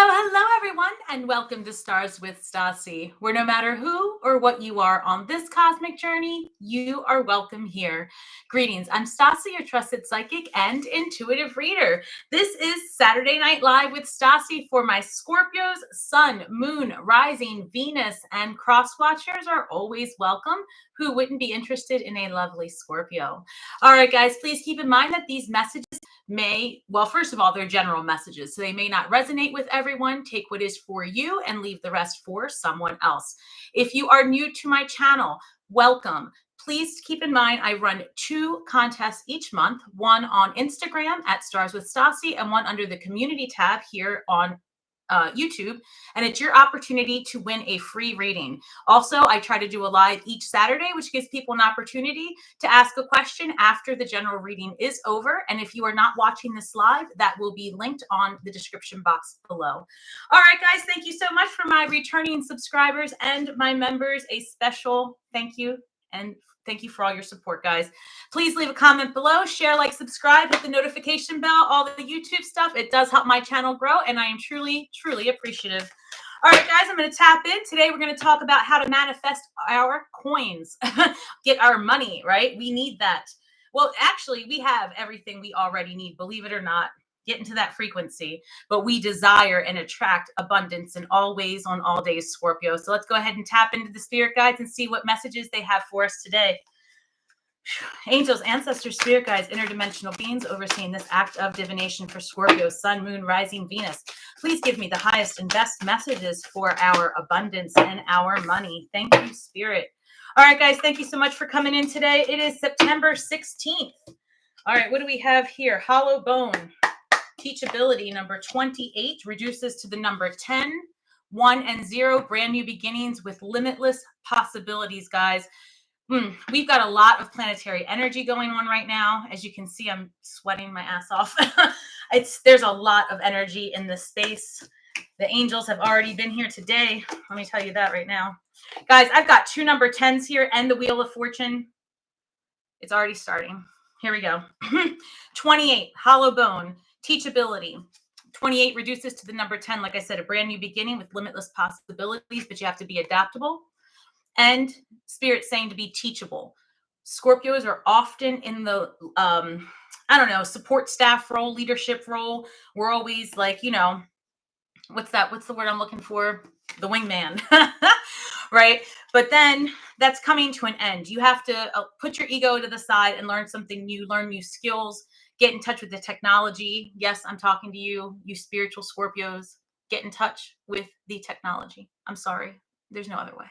Hello, everyone, and welcome to Stars with Stasi, where no matter who or what you are on this cosmic journey, you are welcome here. Greetings. I'm Stasi, your trusted psychic and intuitive reader. This is Saturday Night Live with Stasi for my Scorpios, Sun, Moon, Rising, Venus, and Cross Watchers are always welcome. Who wouldn't be interested in a lovely Scorpio? All right, guys, please keep in mind that these messages first of all, they're general messages, so they may not resonate with everyone. Take what is for you and leave the rest for someone else. If you are new to my channel, welcome. Please keep in mind I run 2 contests each month, one on Instagram at Stars with Stasi and one under the community tab here on YouTube, and it's your opportunity to win a free reading. Also, I try to do a live each Saturday, which gives people an opportunity to ask a question after the general reading is over. And if you are not watching this live, that will be linked on the description box below. All right, guys, thank you so much for my returning subscribers and my members. A special thank you, and thank you for all your support, guys. Please leave a comment below, share, like, subscribe, hit the notification bell, all the YouTube stuff. It does help my channel grow, and I am truly, truly appreciative. All right, guys, I'm going to tap in. Today, we're going to talk about how to manifest our coins, get our money, right? We need that. Well, actually, we have everything we already need, believe it or not. Get into that frequency, but we desire and attract abundance in all ways on all days, Scorpio. So let's go ahead and tap into the spirit guides and see what messages they have for us today. Angels, ancestors, spirit guides, interdimensional beings overseeing this act of divination for Scorpio, Sun, Moon, Rising, Venus. Please give me the highest and best messages for our abundance and our money. Thank you, Spirit. All right, guys, thank you so much for coming in today. It is September 16th. All right, what do we have here? Hollow Bone. Teachability number 28 reduces to the number 10, 1 and 0, brand new beginnings with limitless possibilities, guys. We've got a lot of planetary energy going on right now. As you can see, I'm sweating my ass off. There's a lot of energy in this space. The angels have already been here today. Let me tell you that right now. Guys, I've got 2 number 10s here and the Wheel of Fortune. It's already starting. Here we go. 28, Hollow Bone. Teachability. 28 reduces to the number 10. Like I said, a brand new beginning with limitless possibilities, but you have to be adaptable. And Spirit saying to be teachable. Scorpios are often in the, support staff role, leadership role. We're always like, what's the word I'm looking for? The wingman, right? But then that's coming to an end. You have to put your ego to the side and learn something new, learn new skills. Get in touch with the technology. Yes, I'm talking to you, you spiritual Scorpios. Get in touch with the technology. I'm sorry. There's no other way.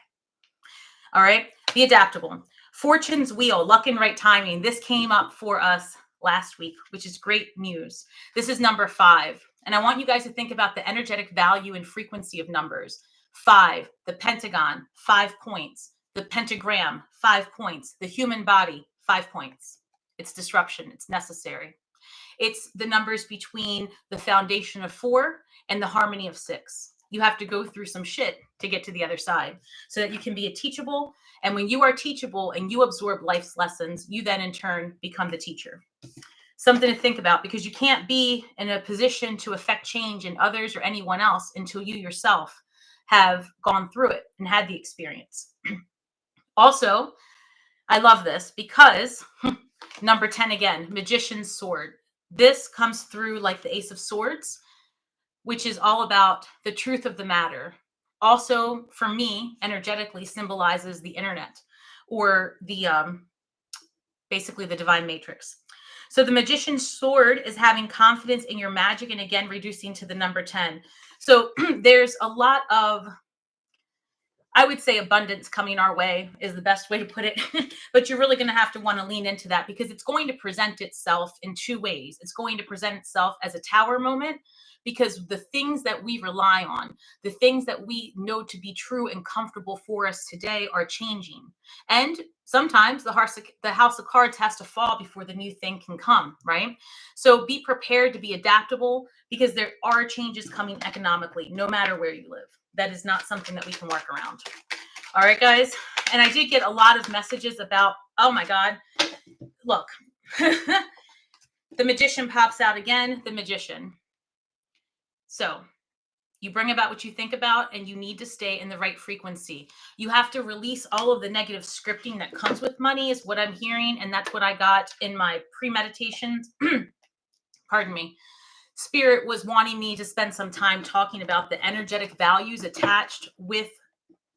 All right. Be adaptable. Fortune's Wheel, luck and right timing. This came up for us last week, which is great news. This is number 5. And I want you guys to think about the energetic value and frequency of numbers. 5, the pentagon, 5 points. The pentagram, 5 points. The human body, 5 points. It's disruption. It's necessary. It's the numbers between the foundation of 4 and the harmony of 6. You have to go through some shit to get to the other side so that you can be a teachable. And when you are teachable and you absorb life's lessons, you then in turn become the teacher. Something to think about, because you can't be in a position to affect change in others or anyone else until you yourself have gone through it and had the experience. Also, I love this because number 10 again, Magician's Sword. This comes through like the Ace of Swords, which is all about the truth of the matter. Also, for me, energetically symbolizes the internet or the basically the divine matrix. So the Magician's Sword is having confidence in your magic, and again, reducing to the number 10. So there's a lot of, I would say, abundance coming our way is the best way to put it. But you're really going to have to want to lean into that, because it's going to present itself in 2 ways. It's going to present itself as a tower moment, because the things that we rely on, the things that we know to be true and comfortable for us today are changing. And sometimes the house of cards has to fall before the new thing can come, right? So be prepared to be adaptable, because there are changes coming economically, no matter where you live. That is not something that we can work around. All right, guys. And I did get a lot of messages about, oh my God, look, the Magician pops out again, the Magician. So You bring about what you think about, and you need to stay in the right frequency. You have to release all of the negative scripting that comes with money, is what I'm hearing. And that's what I got in my pre-meditations. Pardon me. Spirit was wanting me to spend some time talking about the energetic values attached with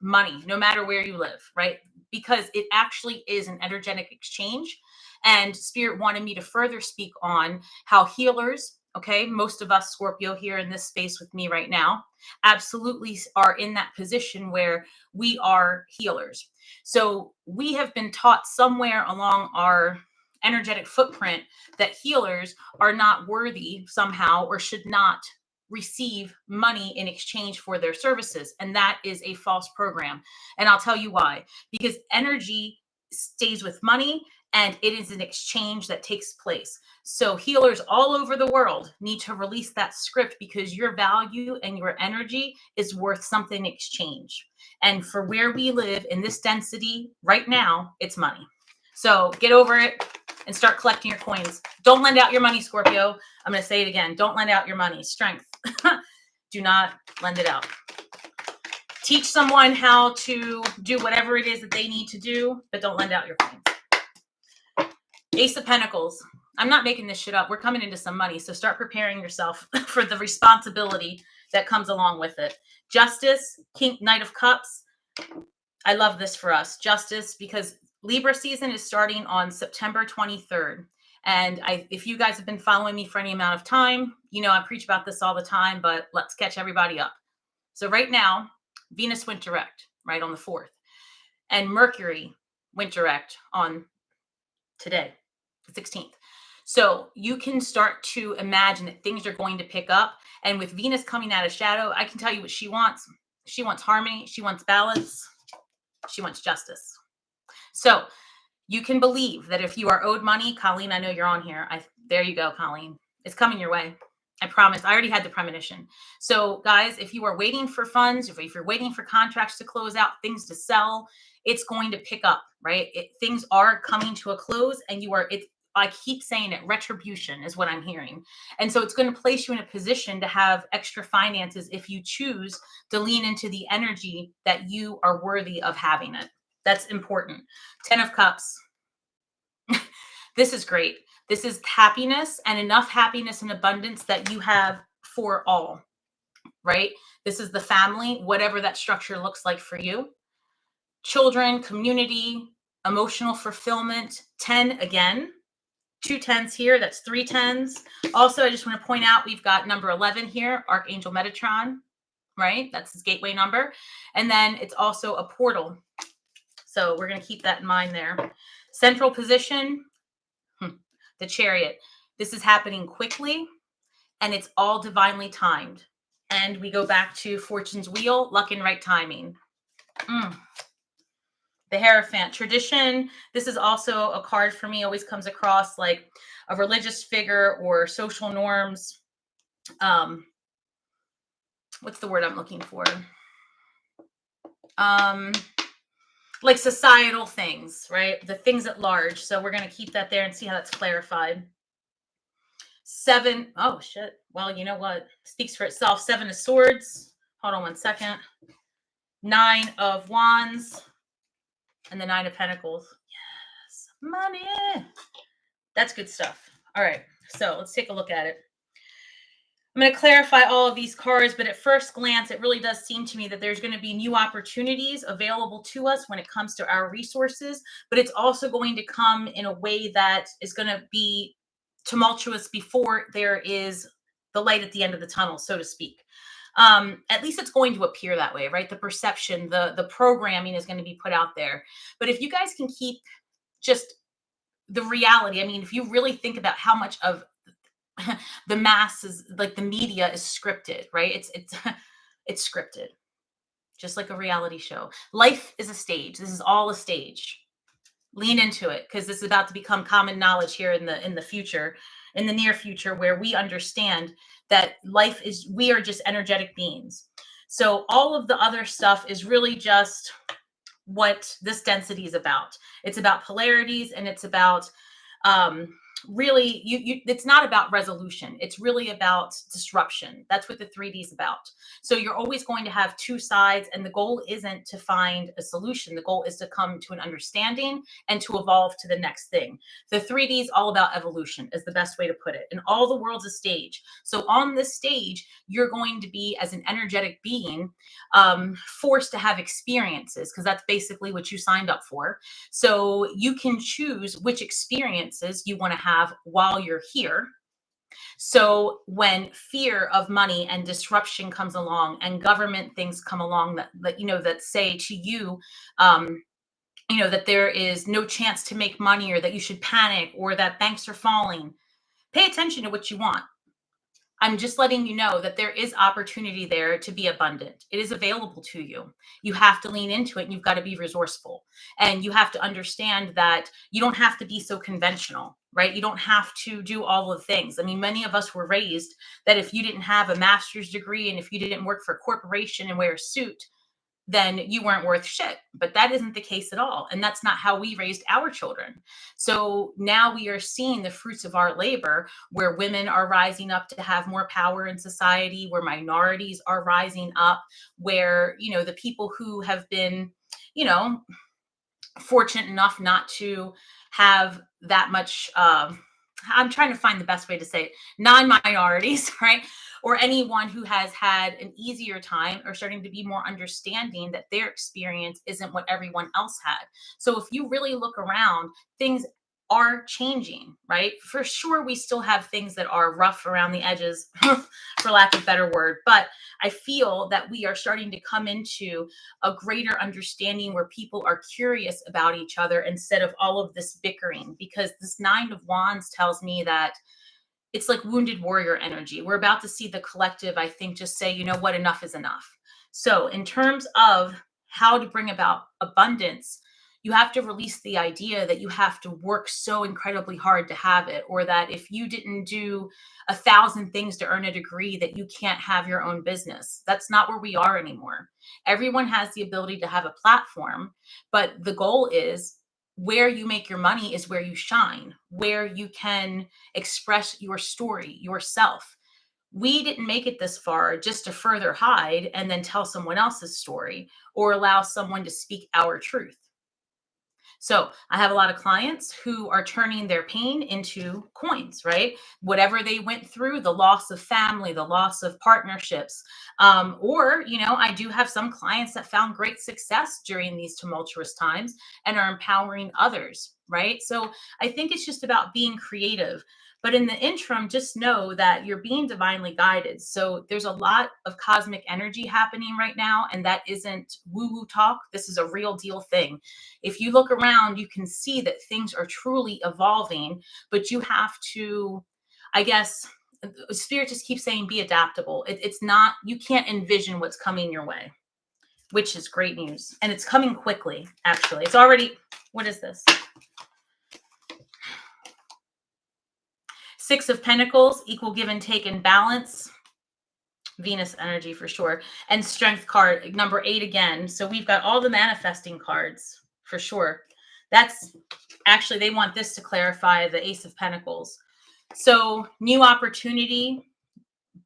money, no matter where you live, right? Because it actually is an energetic exchange. And Spirit wanted me to further speak on how healers, okay, most of us Scorpio here in this space with me right now, absolutely are in that position where we are healers. So we have been taught somewhere along our energetic footprint that healers are not worthy somehow or should not receive money in exchange for their services. And that is a false program. And I'll tell you why. Because energy stays with money, and it is an exchange that takes place. So healers all over the world need to release that script, because your value and your energy is worth something in exchange. And for where we live in this density right now, it's money. So get over it and start collecting your coins. Don't lend out your money, Scorpio. I'm going to say it again. Don't lend out your money. Strength. Do not lend it out. Teach someone how to do whatever it is that they need to do, but don't lend out your coins. Ace of Pentacles. I'm not making this shit up. We're coming into some money, so start preparing yourself for the responsibility that comes along with it. Justice, Knight of Cups. I love this for us. Justice, because Libra season is starting on September 23rd. And if you guys have been following me for any amount of time, you know I preach about this all the time, but let's catch everybody up. So right now, Venus went direct, right, on the 4th. And Mercury went direct on today, the 16th. So you can start to imagine that things are going to pick up. And with Venus coming out of shadow, I can tell you what she wants. She wants harmony. She wants balance. She wants justice. So you can believe that if you are owed money, Colleen, I know you're on here. There you go, Colleen. It's coming your way. I promise. I already had the premonition. So guys, if you are waiting for funds, if you're waiting for contracts to close out, things to sell, it's going to pick up, right? Things are coming to a close, and I keep saying it, retribution is what I'm hearing. And so it's going to place you in a position to have extra finances if you choose to lean into the energy that you are worthy of having it. That's important. 10 of Cups. This is great. This is happiness, and enough happiness and abundance that you have for all, right? This is the family, whatever that structure looks like for you. Children, community, emotional fulfillment. 10 again. 2 10s here. That's 3 10s. Also, I just want to point out we've got number 11 here, Archangel Metatron, right? That's his gateway number. And then it's also a portal. So we're going to keep that in mind there. Central position, the Chariot. This is happening quickly, and it's all divinely timed. And we go back to Fortune's Wheel, luck and right timing. The Hierophant, tradition. This is also a card for me, always comes across like a religious figure or social norms. What's the word I'm looking for? Like societal things, right? The things at large. So we're going to keep that there and see how that's clarified. 7. Oh, shit. Well, you know what? Speaks for itself. 7 of Swords. Hold on one second. 9 of Wands. And the 9 of Pentacles. Yes. Money. That's good stuff. All right. So let's take a look at it. I'm going to clarify all of these cards, but at first glance, it really does seem to me that there's going to be new opportunities available to us when it comes to our resources, but it's also going to come in a way that is going to be tumultuous before there is the light at the end of the tunnel, so to speak. At least it's going to appear that way, right? The perception, the programming is going to be put out there. But if you guys can keep just the reality, I mean, if you really think about how much of the masses, like the media, is scripted, right? It's scripted, just like a reality show. Life is a stage. This is all a stage. Lean into it, because this is about to become common knowledge here in the future, in the near future, where we understand that we are just energetic beings. So all of the other stuff is really just what this density is about. It's about polarities, and it's about really it's not about resolution. It's really about disruption. That's what the 3D is about. So you're always going to have two sides, and the goal isn't to find a solution. The goal is to come to an understanding and to evolve to the next thing. The 3D is all about evolution, is the best way to put it. And all the world's a stage. So on this stage, you're going to be, as an energetic being, forced to have experiences, because that's basically what you signed up for. So you can choose which experiences you want to have while you're here. So when fear of money and disruption comes along, and government things come along that say to you, that there is no chance to make money, or that you should panic, or that banks are falling, pay attention to what you want. I'm just letting you know that there is opportunity there to be abundant. It is available to you. You have to lean into it, and you've got to be resourceful. And you have to understand that you don't have to be so conventional, right? You don't have to do all of the things. I mean, many of us were raised that if you didn't have a master's degree and if you didn't work for a corporation and wear a suit, then you weren't worth shit. But that isn't the case at all. And that's not how we raised our children. So now we are seeing the fruits of our labor, where women are rising up to have more power in society, where minorities are rising up, where, the people who have been, fortunate enough not to have that much, I'm trying to find the best way to say it, non-minorities, right? Or anyone who has had an easier time, or starting to be more understanding that their experience isn't what everyone else had. So if you really look around, things are changing, right? For sure, we still have things that are rough around the edges, for lack of a better word. But I feel that we are starting to come into a greater understanding, where people are curious about each other instead of all of this bickering. Because this Nine of Wands tells me that it's like wounded warrior energy. We're about to see the collective, I think, just say, you know what, enough is enough. So in terms of how to bring about abundance, you have to release the idea that you have to work so incredibly hard to have it, or that if you didn't do 1,000 things to earn a degree, that you can't have your own business. That's not where we are anymore. Everyone has the ability to have a platform, but the goal is, where you make your money is where you shine, where you can express your story, yourself. We didn't make it this far just to further hide and then tell someone else's story, or allow someone to speak our truth. So I have a lot of clients who are turning their pain into coins, right? Whatever they went through, the loss of family, the loss of partnerships. Or, I do have some clients that found great success during these tumultuous times and are empowering others, right? So I think it's just about being creative. But in the interim, just know that you're being divinely guided. So there's a lot of cosmic energy happening right now, and that isn't woo-woo talk. This is a real deal thing. If you look around, you can see that things are truly evolving, but you have to, I guess, Spirit just keeps saying, be adaptable. It's not, you can't envision what's coming your way, which is great news. And it's coming quickly, actually. It's already, what is this? Six of Pentacles, equal give and take and balance. Venus energy for sure. And Strength card, number 8 again. So we've got all the manifesting cards for sure. That's actually, they want this to clarify the Ace of Pentacles. So new opportunity,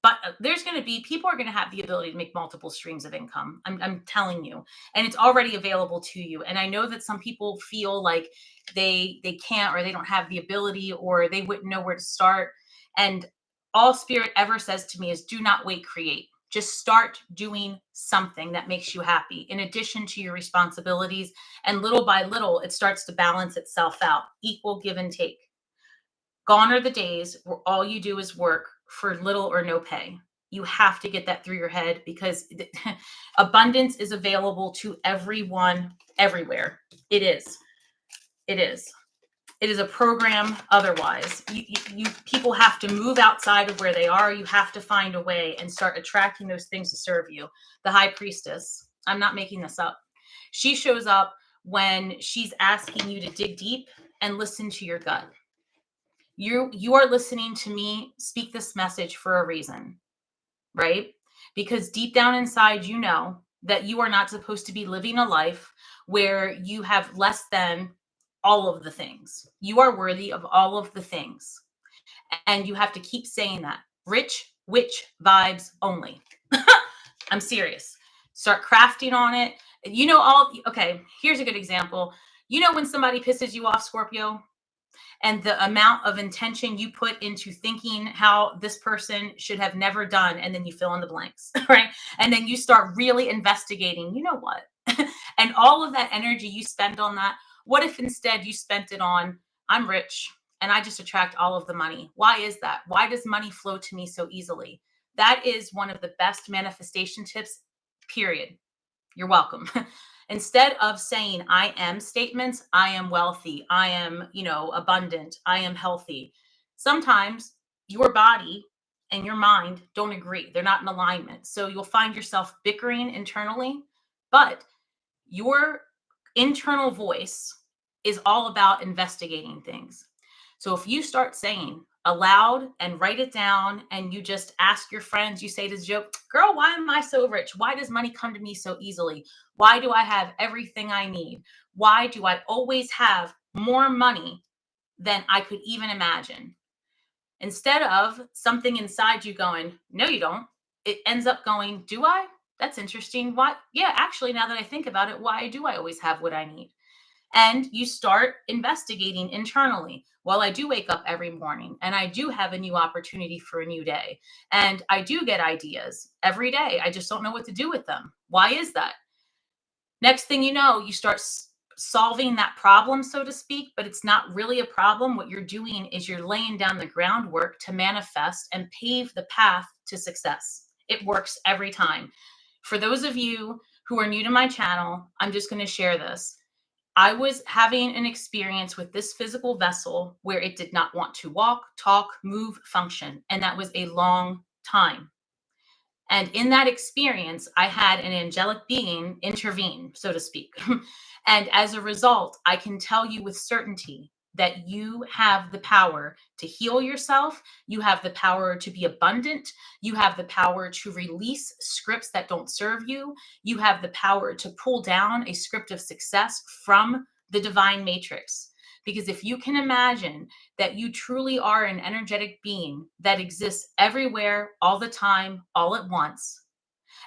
but there's going to be, people are going to have the ability to make multiple streams of income. I'm telling you, and it's already available to you. And I know that some people feel like they can't, or they don't have the ability, or they wouldn't know where to start. And all Spirit ever says to me is, do not wait, create. Just start doing something that makes you happy, in addition to your responsibilities. And little by little, it starts to balance itself out. Equal give and take. Gone are the days where all you do is work for little or no pay. You have to get that through your head, because abundance is available to everyone, everywhere. It is. It is. It is a program. Otherwise, you people have to move outside of where they are. You have to find a way and start attracting those things to serve you. The High Priestess, I'm not making this up. She shows up when she's asking you to dig deep and listen to your gut. You are listening to me speak this message for a reason, right? Because deep down inside, you know that you are not supposed to be living a life where you have less than all of the things. You are worthy of all of the things. And you have to keep saying that. Rich witch vibes only. I'm serious. Start crafting on it. Okay, here's a good example. You know when somebody pisses you off, Scorpio, and the amount of intention you put into thinking how this person should have never done, and then you fill in the blanks, right? And then you start really investigating, you know what? And all of that energy you spend on that, what if instead you spent it on, I'm rich and I just attract all of the money? Why is that? Why does money flow to me so easily? That is one of the best manifestation tips, period. You're welcome. Instead of saying I am statements, I am wealthy, I am, abundant, I am healthy. Sometimes your body and your mind don't agree. They're not in alignment. So you'll find yourself bickering internally, but your internal voice is all about investigating things. So if you start saying aloud and write it down, and you just ask your friends, you say to the joke, girl, why am I so rich? Why does money come to me so easily? Why do I have everything I need? Why do I always have more money than I could even imagine? Instead of something inside you going, no, you don't, it ends up going, do I? That's interesting. Why? Yeah, actually, now that I think about it, why do I always have what I need? And you start investigating internally. Well, I do wake up every morning and I do have a new opportunity for a new day. And I do get ideas every day. I just don't know what to do with them. Why is that? Next thing you know, you start solving that problem, so to speak, but it's not really a problem. What you're doing is you're laying down the groundwork to manifest and pave the path to success. It works every time. For those of you who are new to my channel, I'm just going to share this. I was having an experience with this physical vessel where it did not want to walk, talk, move, function. And that was a long time. And in that experience, I had an angelic being intervene, so to speak. And as a result, I can tell you with certainty that you have the power to heal yourself. You have the power to be abundant. You have the power to release scripts that don't serve you. You have the power to pull down a script of success from the divine matrix. Because if you can imagine that you truly are an energetic being that exists everywhere, all the time, all at once,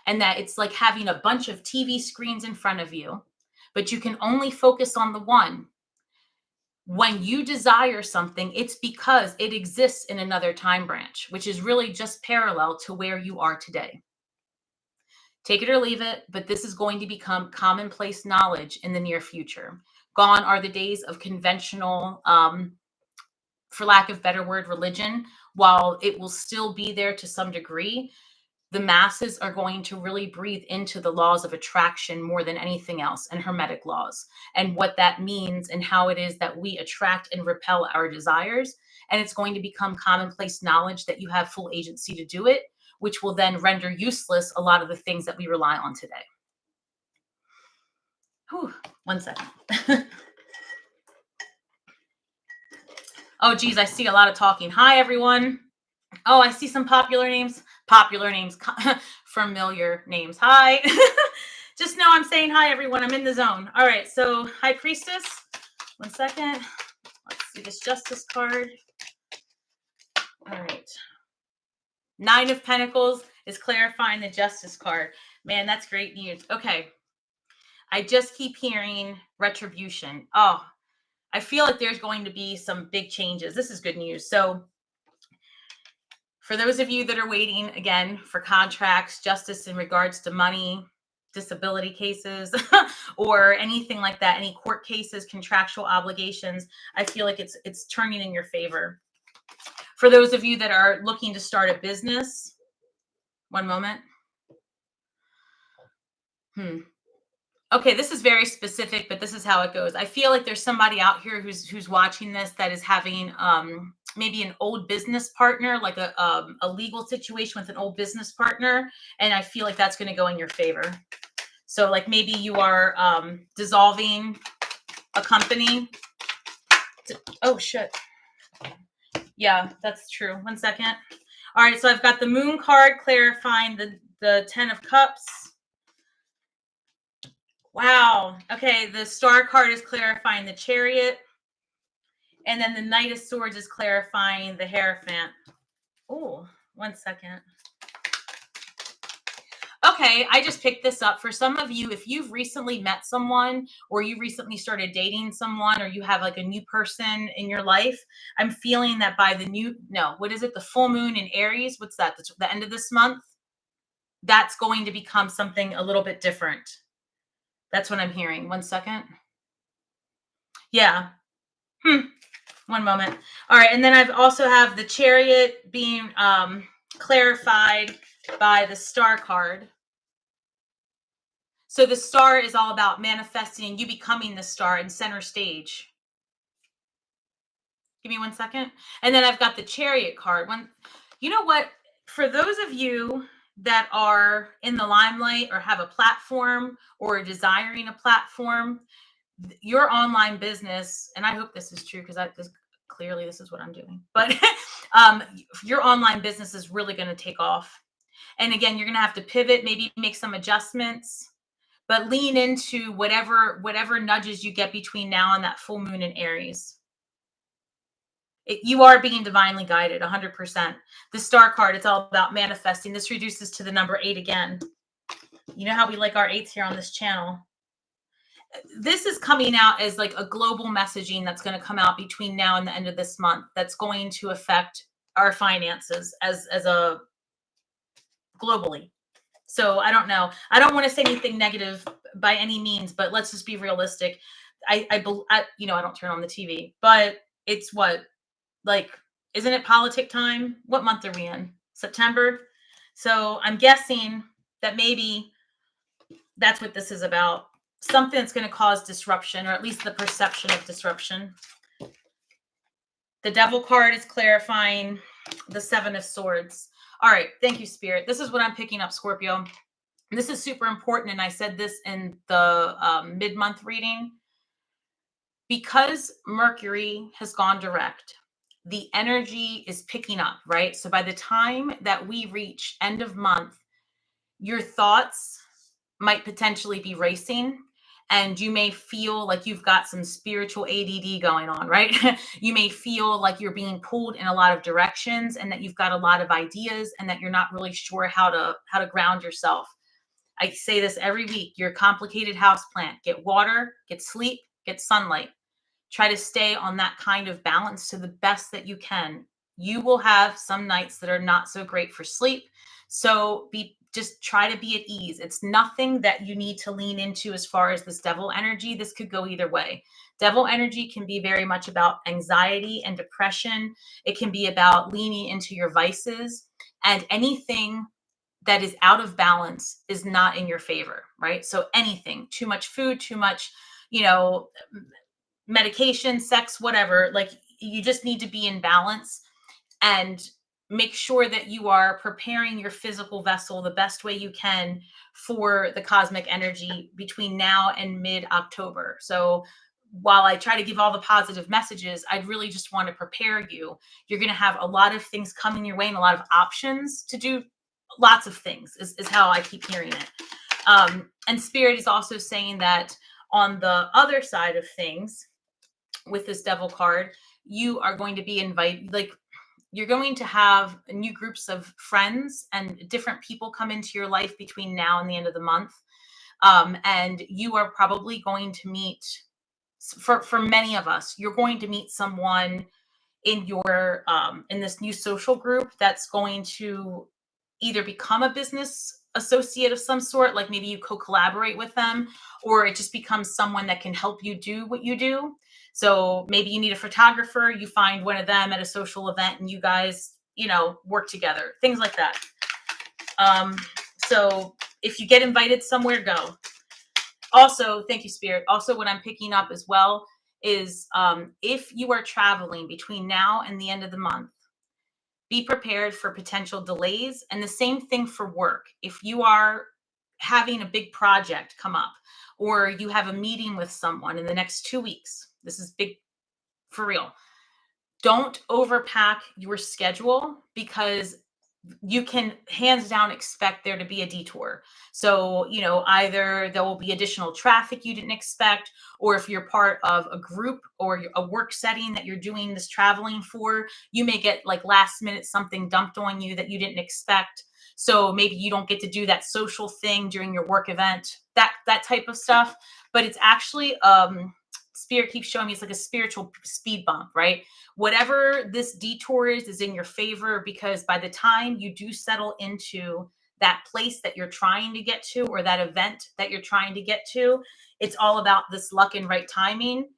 and that it's like having a bunch of TV screens in front of you, but you can only focus on the one. When you desire something, it's because it exists in another time branch, which is really just parallel to where you are today. Take it or leave it, but this is going to become commonplace knowledge in the near future. Gone are the days of conventional, for lack of better word, religion. While it will still be there to some degree, the masses are going to really breathe into the laws of attraction more than anything else, and hermetic laws, and what that means and how it is that we attract and repel our desires. And it's going to become commonplace knowledge that you have full agency to do it, which will then render useless a lot of the things that we rely on today. Whew, 1 second. Oh, geez, I see a lot of talking. Hi, everyone. Oh, I see some popular names, familiar names. Hi. Just know I'm saying hi, everyone. I'm in the zone. All right. So High Priestess, 1 second. Let's see this Justice card. All right. 9 of Pentacles is clarifying the Justice card. Man, that's great news. Okay. I just keep hearing retribution. Oh, I feel like there's going to be some big changes. This is good news. So for those of you that are waiting, again, for contracts, justice in regards to money, disability cases, or anything like that, any court cases, contractual obligations, I feel like it's turning in your favor. For those of you that are looking to start a business, one moment. Okay, this is very specific, but this is how it goes. I feel like there's somebody out here who's watching this that is having maybe an old business partner, like a legal situation with an old business partner, and I feel like that's going to go in your favor. So like maybe you are dissolving a company. Oh, shit. Yeah, that's true. 1 second. All right, so I've got the Moon card clarifying the 10 of Cups. Wow. Okay, the Star card is clarifying the Chariot. And then the Knight of Swords is clarifying the Hierophant. Oh, 1 second. Okay, I just picked this up. For some of you, if you've recently met someone or you recently started dating someone or you have like a new person in your life, I'm feeling that by the full moon in Aries, what's that? The end of this month? That's going to become something a little bit different. That's what I'm hearing. 1 second. Yeah. 1 moment. All right. And then I've also have the Chariot being clarified by the Star card. So the star is all about manifesting and you becoming the star in center stage. Give me 1 second. And then I've got the Chariot card. You know what? For those of you that are in the limelight or have a platform or desiring a platform, your online business, and I hope this is true because clearly this is what I'm doing, but your online business is really going to take off. And again, you're going to have to pivot, maybe make some adjustments, but lean into whatever nudges you get between now and that full moon in Aries. You are being divinely guided 100%. The Star card, it's all about manifesting. This reduces to the number 8 again. You know how we like our 8s here on this channel. This is coming out as like a global messaging that's going to come out between now and the end of this month. That's going to affect our finances as a globally. So I don't know. I don't want to say anything negative by any means, but let's just be realistic. I don't turn on the TV, but it's isn't it politic time? What month are we in? September. So I'm guessing that maybe that's what this is about. Something that's going to cause disruption, or at least the perception of disruption. The Devil card is clarifying the 7 of Swords. All right. Thank you, Spirit. This is what I'm picking up, Scorpio. This is super important. And I said this in the mid-month reading. Because Mercury has gone direct, the energy is picking up, right? So by the time that we reach end of month, your thoughts might potentially be racing and you may feel like you've got some spiritual ADD going on, right? You may feel like you're being pulled in a lot of directions and that you've got a lot of ideas and that you're not really sure how to ground yourself. I say this every week. You're a complicated houseplant. Get water, get sleep, get sunlight. Try to stay on that kind of balance to the best that you can. You will have some nights that are not so great for sleep. So just try to be at ease. It's nothing that you need to lean into as far as this devil energy. This could go either way. Devil energy can be very much about anxiety and depression. It can be about leaning into your vices, and anything that is out of balance is not in your favor, right? So anything, too much food, too much, medication, sex, whatever, like you just need to be in balance and make sure that you are preparing your physical vessel the best way you can for the cosmic energy between now and mid-October. So while I try to give all the positive messages, I'd really just want to prepare you. You're going to have a lot of things coming your way and a lot of options to do lots of things is how I keep hearing it. And Spirit is also saying that on the other side of things, with this Devil card, you are going to be invited, like you're going to have new groups of friends and different people come into your life between now and the end of the month. And you are probably going to meet, for many of us, you're going to meet someone in your in this new social group that's going to either become a business associate of some sort, like maybe you co-collaborate with them, or it just becomes someone that can help you do what you do. So maybe you need a photographer, you find one of them at a social event and you guys, work together, things like that. So if you get invited somewhere, go. Also, thank you, Spirit. Also, what I'm picking up as well is if you are traveling between now and the end of the month, be prepared for potential delays. And the same thing for work. If you are having a big project come up or you have a meeting with someone in the next 2 weeks, this is big for real. Don't overpack your schedule because you can hands down expect there to be a detour. So, either there will be additional traffic you didn't expect, or if you're part of a group or a work setting that you're doing this traveling for, you may get like last minute something dumped on you that you didn't expect. So maybe you don't get to do that social thing during your work event, that type of stuff. But it's actually spirit keeps showing me it's like a spiritual speed bump, right? Whatever this detour is in your favor, because by the time you do settle into that place that you're trying to get to, or that event that you're trying to get to, it's all about this luck and right timing.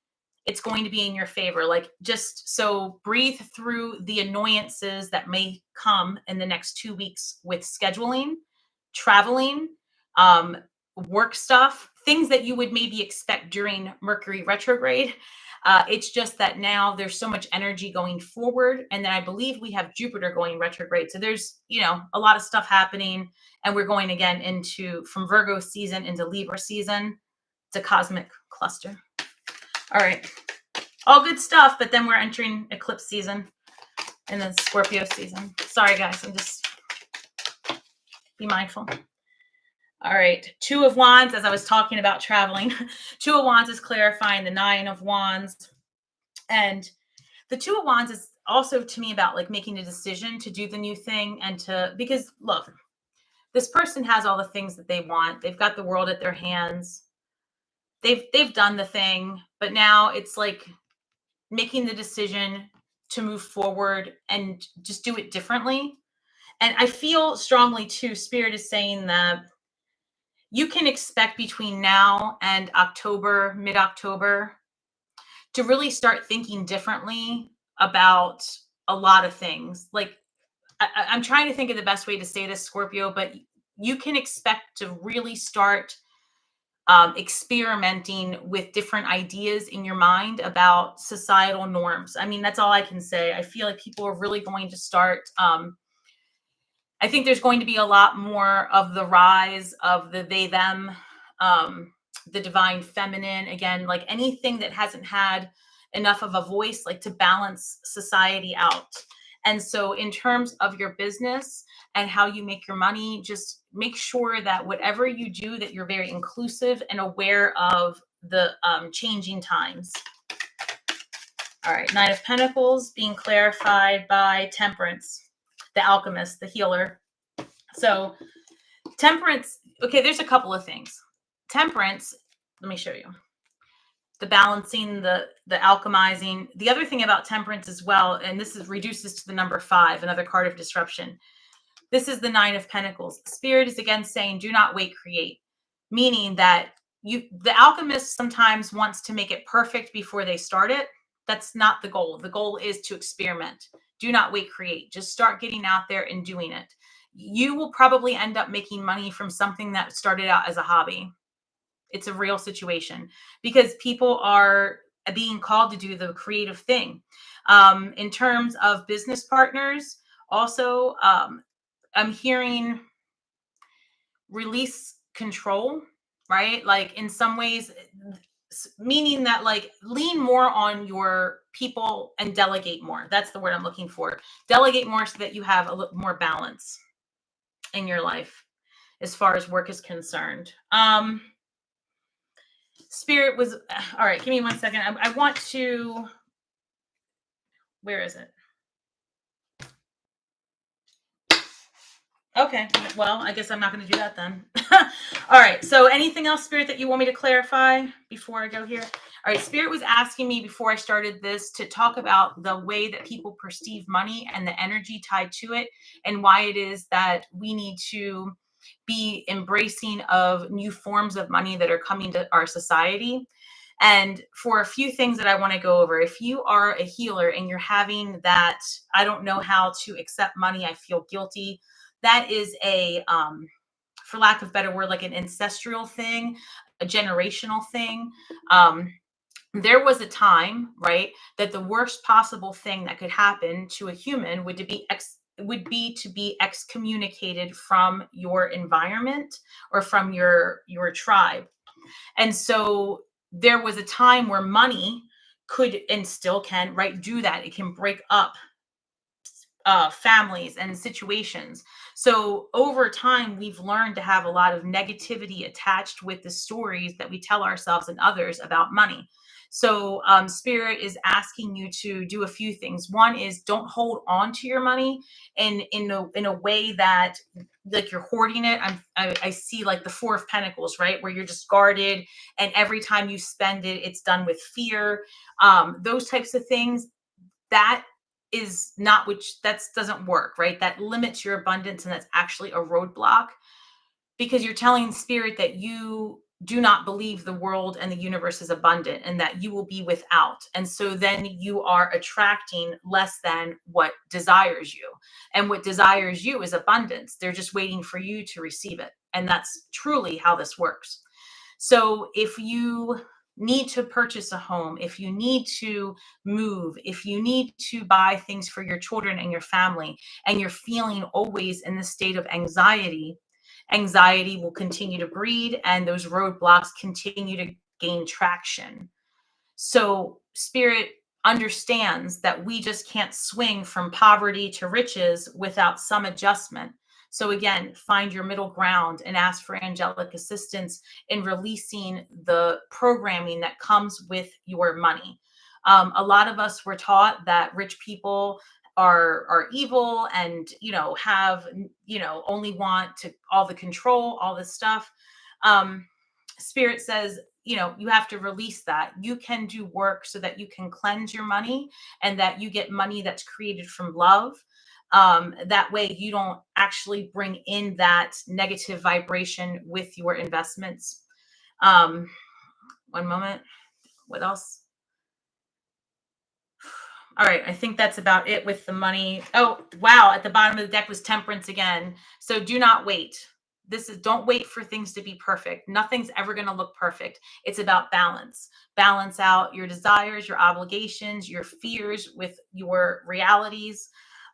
It's going to be in your favor. Like, just so breathe through the annoyances that may come in the next 2 weeks with scheduling, traveling, um, work stuff, things that you would maybe expect during Mercury retrograde. It's just that now there's so much energy going forward. And then I believe we have Jupiter going retrograde. So there's, a lot of stuff happening. And we're going again from Virgo season into Libra season. It's a cosmic cluster. All right. All good stuff. But then we're entering eclipse season and then Scorpio season. Sorry, guys. Be mindful. All right. Two of Wands, as I was talking about traveling, Two of Wands is clarifying the Nine of Wands. And the Two of Wands is also to me about like making a decision to do the new thing because look, this person has all the things that they want. They've got the world at their hands. They've done the thing, but now it's like making the decision to move forward and just do it differently. And I feel strongly too, Spirit is saying that you can expect between now and October, mid-October, to really start thinking differently about a lot of things. Like, I'm trying to think of the best way to say this, Scorpio, but you can expect to really start experimenting with different ideas in your mind about societal norms. I mean, that's all I can say. I feel like people are really going to start. I think there's going to be a lot more of the rise of the they, them, the divine feminine. Again, like anything that hasn't had enough of a voice, like to balance society out. And so in terms of your business and how you make your money, just make sure that whatever you do, that you're very inclusive and aware of the changing times. All right, Nine of Pentacles being clarified by Temperance, the alchemist, the healer. So Temperance, okay, there's a couple of things. Temperance, let me show you. The balancing, the alchemizing. The other thing about Temperance as well, and this reduces to the number 5, another card of disruption. This is the Nine of Pentacles. Spirit is again saying, do not wait, create. Meaning that the alchemist sometimes wants to make it perfect before they start it. That's not the goal. The goal is to experiment. Do not wait, create. Just start getting out there and doing it. You will probably end up making money from something that started out as a hobby. It's a real situation because people are being called to do the creative thing. In terms of business partners, also, I'm hearing release control, right? Like in some ways, meaning that like lean more on your people and delegate more. That's the word I'm looking for. Delegate more so that you have a little more balance in your life as far as work is concerned. Spirit was, all right, give me 1 second. I want to, where is it? Okay, well, I guess I'm not going to do that then. All right, so anything else, Spirit, that you want me to clarify before I go here? All right, Spirit was asking me before I started this to talk about the way that people perceive money and the energy tied to it, and why it is that we need to be embracing of new forms of money that are coming to our society. And for a few things that I want to go over, if you are a healer and you're having that, I don't know how to accept money, I feel guilty, that is a, for lack of a better word, like an ancestral thing, a generational thing. There was a time, right, that the worst possible thing that could happen to a human would be to be excommunicated from your environment or from your tribe. And so there was a time where money could, and still can, right, do that. It can break up families and situations. So over time, we've learned to have a lot of negativity attached with the stories that we tell ourselves and others about money. So Spirit is asking you to do a few things. One is don't hold on to your money in a way that like you're hoarding it. I see like the Four of Pentacles, right, where you're just guarded, and every time you spend it, it's done with fear. Those types of things. That is not, which that doesn't work, right? That limits your abundance, and that's actually a roadblock, because you're telling Spirit that you do not believe the world and the universe is abundant and that you will be without. And so then you are attracting less than what desires you. And what desires you is abundance. They're just waiting for you to receive it. And that's truly how this works. So if you need to purchase a home, if you need to move, if you need to buy things for your children and your family, and you're feeling always in the state of anxiety, anxiety will continue to breed, and those roadblocks continue to gain traction. So Spirit understands that we just can't swing from poverty to riches without some adjustment. So again, find your middle ground and ask for angelic assistance in releasing the programming that comes with your money. A lot of us were taught that rich people are evil and have only want to all the control, all this stuff. Spirit says, you have to release that. You can do work so that you can cleanse your money, and that you get money that's created from love. That way you don't actually bring in that negative vibration with your investments. One moment. What else? All right, I think that's about it with the money. Oh, wow, at the bottom of the deck was Temperance again. So do not wait. Don't wait for things to be perfect. Nothing's ever going to look perfect. It's about balance. Balance out your desires, your obligations, your fears with your realities.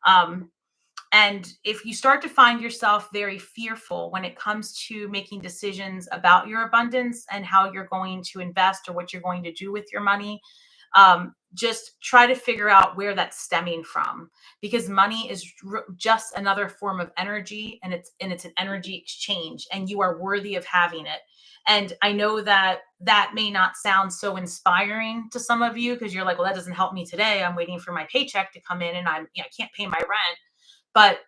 And if you start to find yourself very fearful when it comes to making decisions about your abundance and how you're going to invest or what you're going to do with your money, just try to figure out where that's stemming from, because money is just another form of energy, and it's an energy exchange, and you are worthy of having it. And I know that that may not sound so inspiring to some of you, because you're like, well, that doesn't help me today. I'm waiting for my paycheck to come in, and I can't pay my rent. But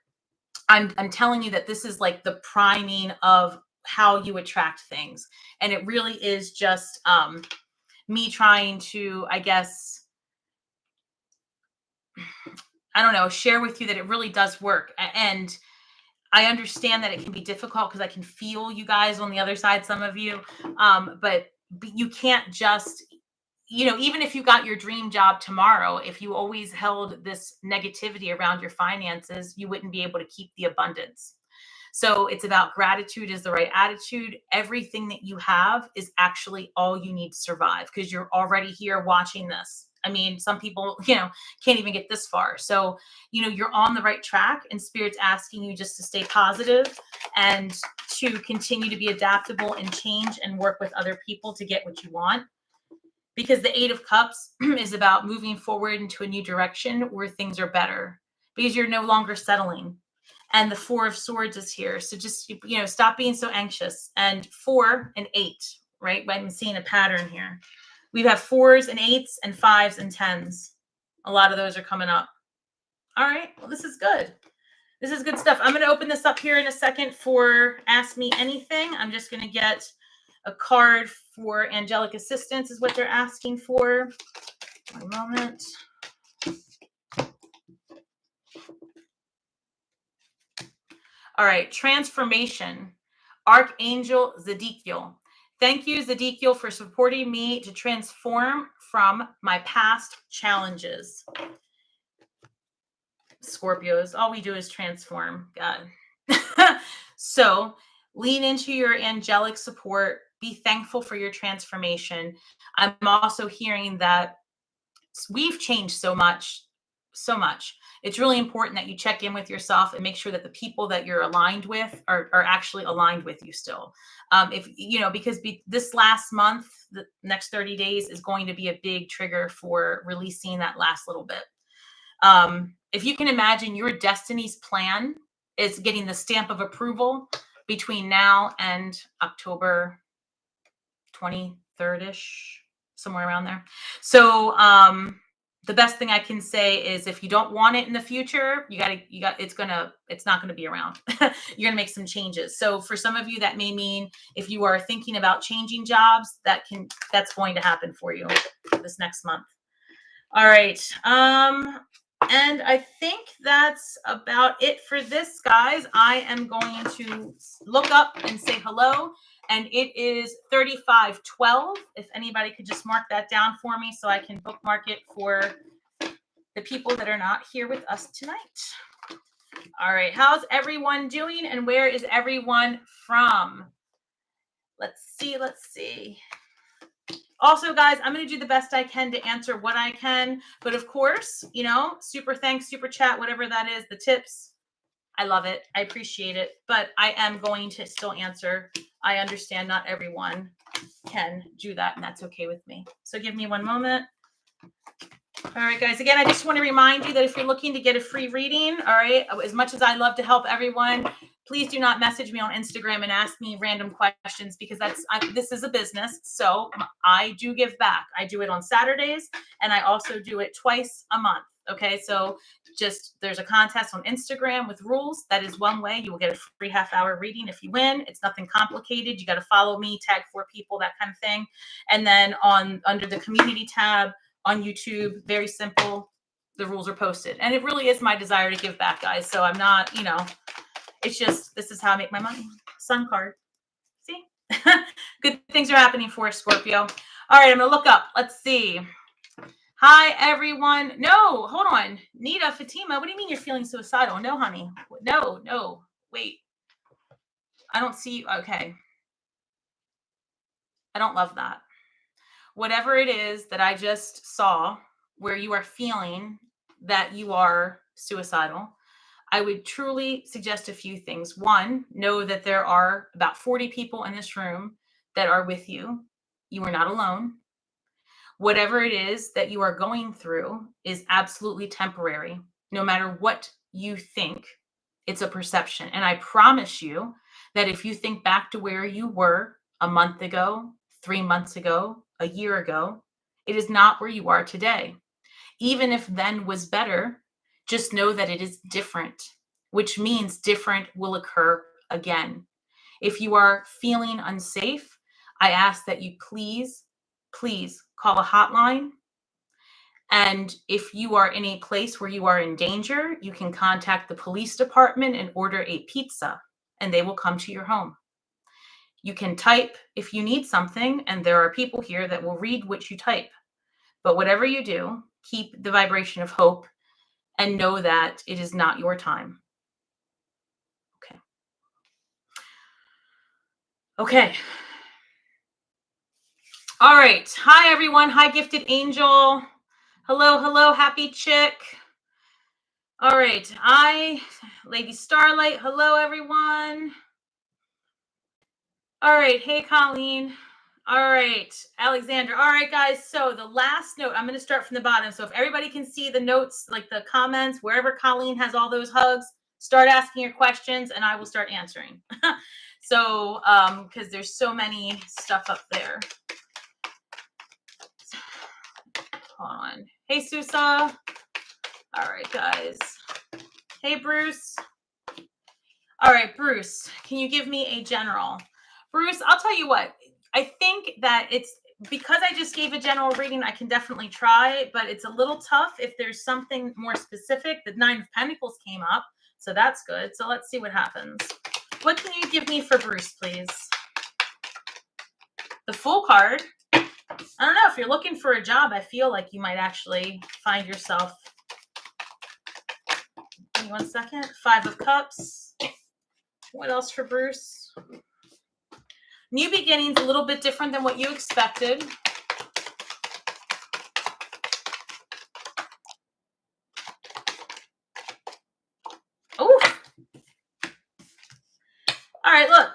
I'm telling you that this is like the priming of how you attract things. And it really is just me trying to, I guess, I don't know, share with you that it really does work. And I understand that it can be difficult, because I can feel you guys on the other side, some of you. But you can't just, even if you got your dream job tomorrow, if you always held this negativity around your finances, you wouldn't be able to keep the abundance. So it's about gratitude is the right attitude. Everything that you have is actually all you need to survive, because you're already here watching this. I mean, some people, can't even get this far. So, you're on the right track, and Spirit's asking you just to stay positive and to continue to be adaptable and change and work with other people to get what you want. Because the Eight of Cups is about moving forward into a new direction where things are better, because you're no longer settling. And the Four of Swords is here. So just, stop being so anxious. And 4 and 8, right? I'm seeing a pattern here. We have 4s and 8s and 5s and 10s. A lot of those are coming up. All right. Well, this is good. This is good stuff. I'm going to open this up here in a second for Ask Me Anything. I'm just going to get a card for angelic assistance is what they're asking for. One moment. All right. Transformation. Archangel Zedekiel. Thank you, Zedekiel, for supporting me to transform from my past challenges. Scorpios, all we do is transform. God. So lean into your angelic support. Be thankful for your transformation. I'm also hearing that we've changed so much. It's really important that you check in with yourself and make sure that the people that you're aligned with are actually aligned with you still. Because this last month, the next 30 days is going to be a big trigger for releasing that last little bit. if you can imagine, your destiny's plan is getting the stamp of approval between now and October 23rd-ish, somewhere around there. So the best thing I can say is, if you don't want it in the future, it's not gonna be around. You're gonna make some changes. So for some of you, that may mean if you are thinking about changing jobs, that's going to happen for you this next month. All right. And I think that's about it for this, guys. I am going to look up and say hello. And it is 3512. If anybody could just mark that down for me so I can bookmark it for the people that are not here with us tonight. All right. How's everyone doing? And where is everyone from? Let's see. Also, guys, I'm going to do the best I can to answer what I can. But of course, super thanks, super chat, whatever that is, the tips. I love it. I appreciate it. But I am going to still answer. I understand not everyone can do that, and that's okay with me. So give me one moment. All right, guys. Again, I just want to remind you that if you're looking to get a free reading, all right, as much as I love to help everyone, please do not message me on Instagram and ask me random questions, because this is a business. So I do give back. I do it on Saturdays, and I also do it twice a month. Okay, so there's a contest on Instagram with rules. That is one way you will get a free half-hour reading if you win. It's nothing complicated. You got to follow me, tag 4 people, that kind of thing. And then under the community tab on YouTube, very simple. The rules are posted, and it really is my desire to give back, guys. So I'm not, it's just, this is how I make my money. Sun card. See? Good things are happening for Scorpio. All right, I'm going to look up. Let's see. Hi, everyone. No, hold on. Nita, Fatima, what do you mean you're feeling suicidal? No, honey. No. Wait. I don't see you. Okay. I don't love that. Whatever it is that I just saw where you are feeling that you are suicidal, I would truly suggest a few things. One, know that there are about 40 people in this room that are with you. You are not alone. Whatever it is that you are going through is absolutely temporary. No matter what you think, it's a perception. And I promise you that if you think back to where you were a month ago, 3 months ago, a year ago, it is not where you are today. Even if then was better, just know that it is different, which means different will occur again. If you are feeling unsafe, I ask that you please call a hotline. And if you are in a place where you are in danger, you can contact the police department and order a pizza, and they will come to your home. You can type if you need something, and there are people here that will read what you type. But whatever you do, keep the vibration of hope and know that it is not your time. Okay. All right. Hi, everyone. Hi, Gifted Angel. Hello, Happy Chick. All right. Lady Starlight. Hello, everyone. All right. Hey, Colleen. All right. Alexander. All right, guys. So the last note, I'm going to start from the bottom. So if everybody can see the notes, like the comments, wherever Colleen has all those hugs, start asking your questions and I will start answering. So, because there's so many stuff up there. Hold on. Hey, Susa. All right, guys. Hey, Bruce. All right, Bruce, can you give me a general? Bruce, I'll tell you what. I think that it's because I just gave a general reading, I can definitely try, but it's a little tough if there's something more specific. The 9 of Pentacles came up, so that's good. So let's see what happens. What can you give me for Bruce, please? The Fool card. I don't know, if you're looking for a job, I feel like you might actually find yourself. Give me 1 second. 5 of Cups. What else for Bruce? New beginnings, a little bit different than what you expected. Oh. All right, look,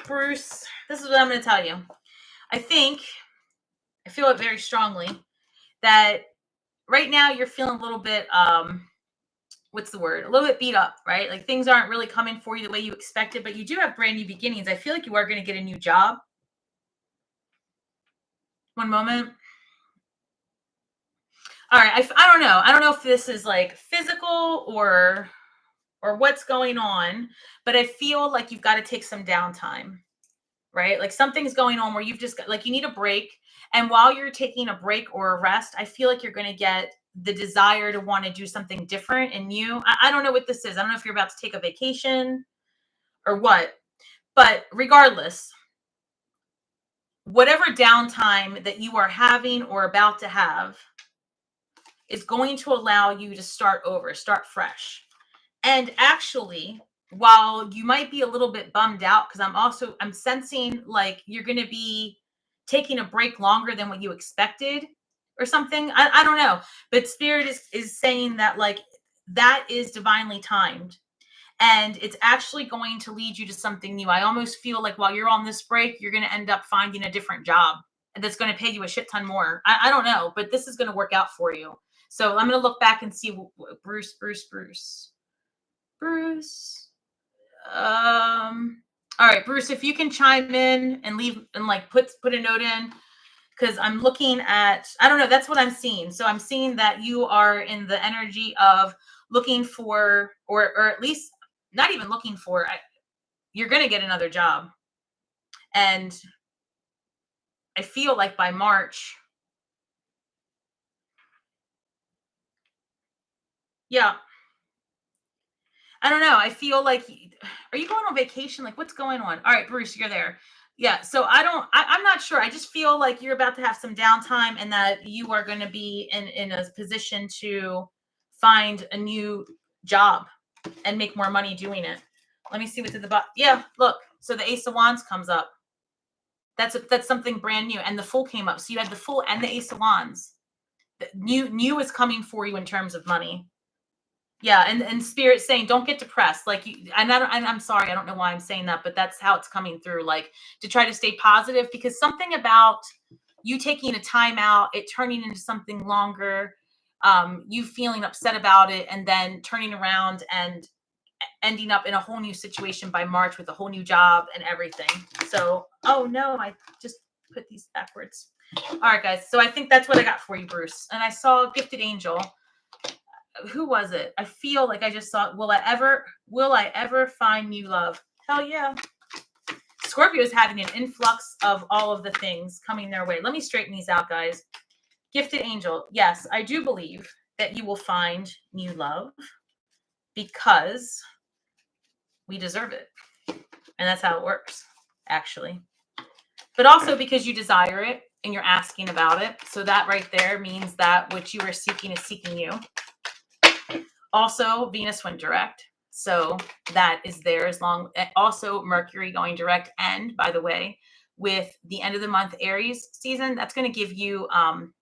Bruce, this is what I'm going to tell you. I feel it very strongly that right now you're feeling a little bit what's the word? A little bit beat up, right? Like things aren't really coming for you the way you expected, but you do have brand new beginnings. I feel like you are going to get a new job. One moment. All right. I don't know. I don't know if this is like physical or what's going on, but I feel like you've got to take some downtime, right? Like something's going on where you've just got, like, you need a break. And while you're taking a break or a rest, I feel like you're going to get the desire to want to do something different in you. I don't know what this is. I don't know if you're about to take a vacation or what, but regardless, whatever downtime that you are having or about to have is going to allow you to start over, start fresh. And actually, while you might be a little bit bummed out, because I'm sensing like you're going to be taking a break longer than what you expected or something. I don't know. But Spirit is saying that like that is divinely timed. And it's actually going to lead you to something new. I almost feel like while you're on this break, you're going to end up finding a different job that's going to pay you a shit ton more. I don't know, but this is going to work out for you. So I'm going to look back and see Bruce. All right, Bruce, if you can chime in and leave and like put a note in, because I'm looking at, I don't know, that's what I'm seeing. So I'm seeing that you are in the energy of looking for, or at least not even looking for, you're going to get another job. And I feel like by March, yeah, I don't know. I feel like, are you going on vacation? Like, what's going on? All right, Bruce, you're there. Yeah. So I'm not sure. I just feel like you're about to have some downtime and that you are going to be in a position to find a new job and make more money doing it. Let me see what's at the bottom. Yeah, look. So the Ace of Wands comes up. That's something brand new. And the Fool came up. So you had the Fool and the Ace of Wands. The new is coming for you in terms of money. Yeah, and Spirit saying, don't get depressed. Like, I'm sorry, I don't know why I'm saying that, but that's how it's coming through. Like, to try to stay positive, because something about you taking a time out, it turning into something longer, you feeling upset about it, and then turning around and ending up in a whole new situation by March with a whole new job and everything. So, oh no, I just put these backwards. All right, guys. So I think that's what I got for you, Bruce. And I saw Gifted Angel. Who was it? I feel like I just saw, will I ever find new love? Hell yeah. Scorpio is having an influx of all of the things coming their way. Let me straighten these out, guys. Gifted Angel. Yes, I do believe that you will find new love because we deserve it. And that's how it works, actually. But also because you desire it and you're asking about it. So that right there means that what you are seeking is seeking you. Also, Venus went direct. So that is there as long. Also, Mercury going direct. And by the way, with the end of the month Aries season, that's going to give you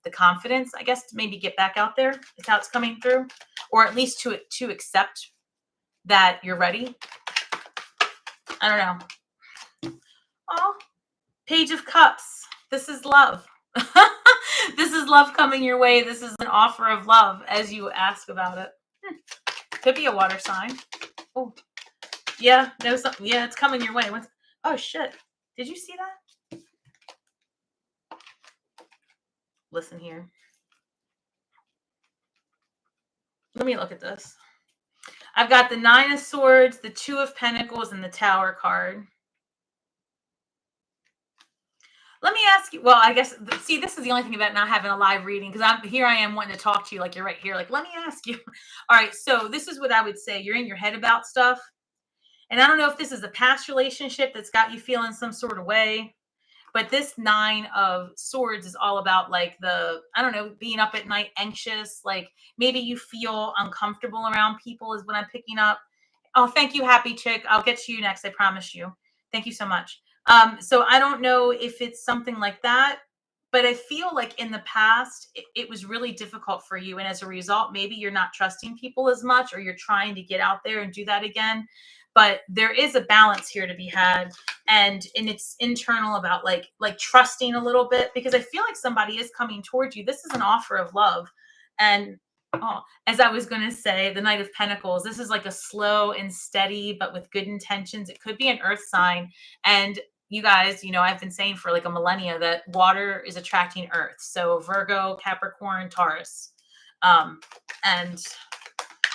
the confidence, I guess, to maybe get back out there. Is how it's coming through. Or at least to accept that you're ready. I don't know. Oh, Page of Cups. This is love. This is love coming your way. This is an offer of love as you ask about it. Could be a water sign. Oh, yeah. No, yeah, it's coming your way. Oh, shit. Did you see that? Listen here. Let me look at this. I've got the Nine of Swords, the Two of Pentacles, and the Tower card. Let me ask you, well, I guess, see, this is the only thing about not having a live reading, because I am wanting to talk to you like you're right here. Like, let me ask you. All right, so this is what I would say. You're in your head about stuff. And I don't know if this is a past relationship that's got you feeling some sort of way. But this Nine of Swords is all about like I don't know, being up at night, anxious. Like maybe you feel uncomfortable around people is what I'm picking up. Oh, thank you, Happy Chick. I'll get to you next. I promise you. Thank you so much. So I don't know if it's something like that, but I feel like in the past, it was really difficult for you. And as a result, maybe you're not trusting people as much, or you're trying to get out there and do that again. But there is a balance here to be had. And it's internal about like trusting a little bit, because I feel like somebody is coming towards you. This is an offer of love. And Oh, as I was going to say, the Knight of Pentacles, this is like a slow and steady, but with good intentions. It could be an earth sign. And you guys, I've been saying for like a millennia that water is attracting earth. So Virgo, Capricorn, Taurus. And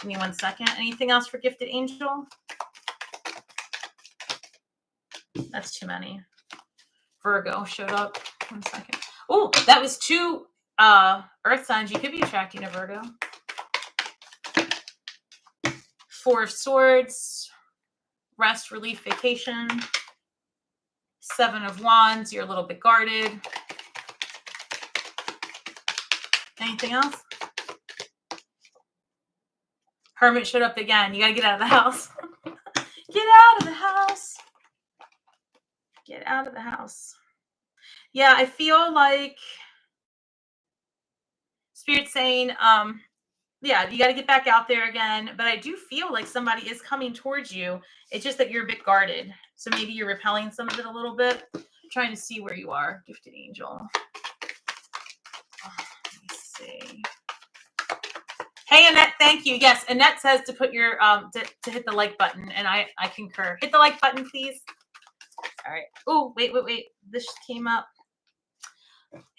give me 1 second. Anything else for Gifted Angel? That's too many. Virgo showed up. 1 second. Oh, that was 2 earth signs. You could be attracting a Virgo. 4 of Swords, rest, relief, vacation. 7 of Wands, you're a little bit guarded. Anything else? Hermit showed up again. You got to get out of the house. Get out of the house. Get out of the house. Yeah, I feel like Spirit's saying, yeah, you got to get back out there again. But I do feel like somebody is coming towards you. It's just that you're a bit guarded. So maybe you're repelling some of it a little bit. I'm trying to see where you are, Gifted Angel. Let me see. Hey, Annette, thank you. Yes, Annette says to put your, to hit the like button, and I concur. Hit the like button, please. All right. Oh, wait. This came up.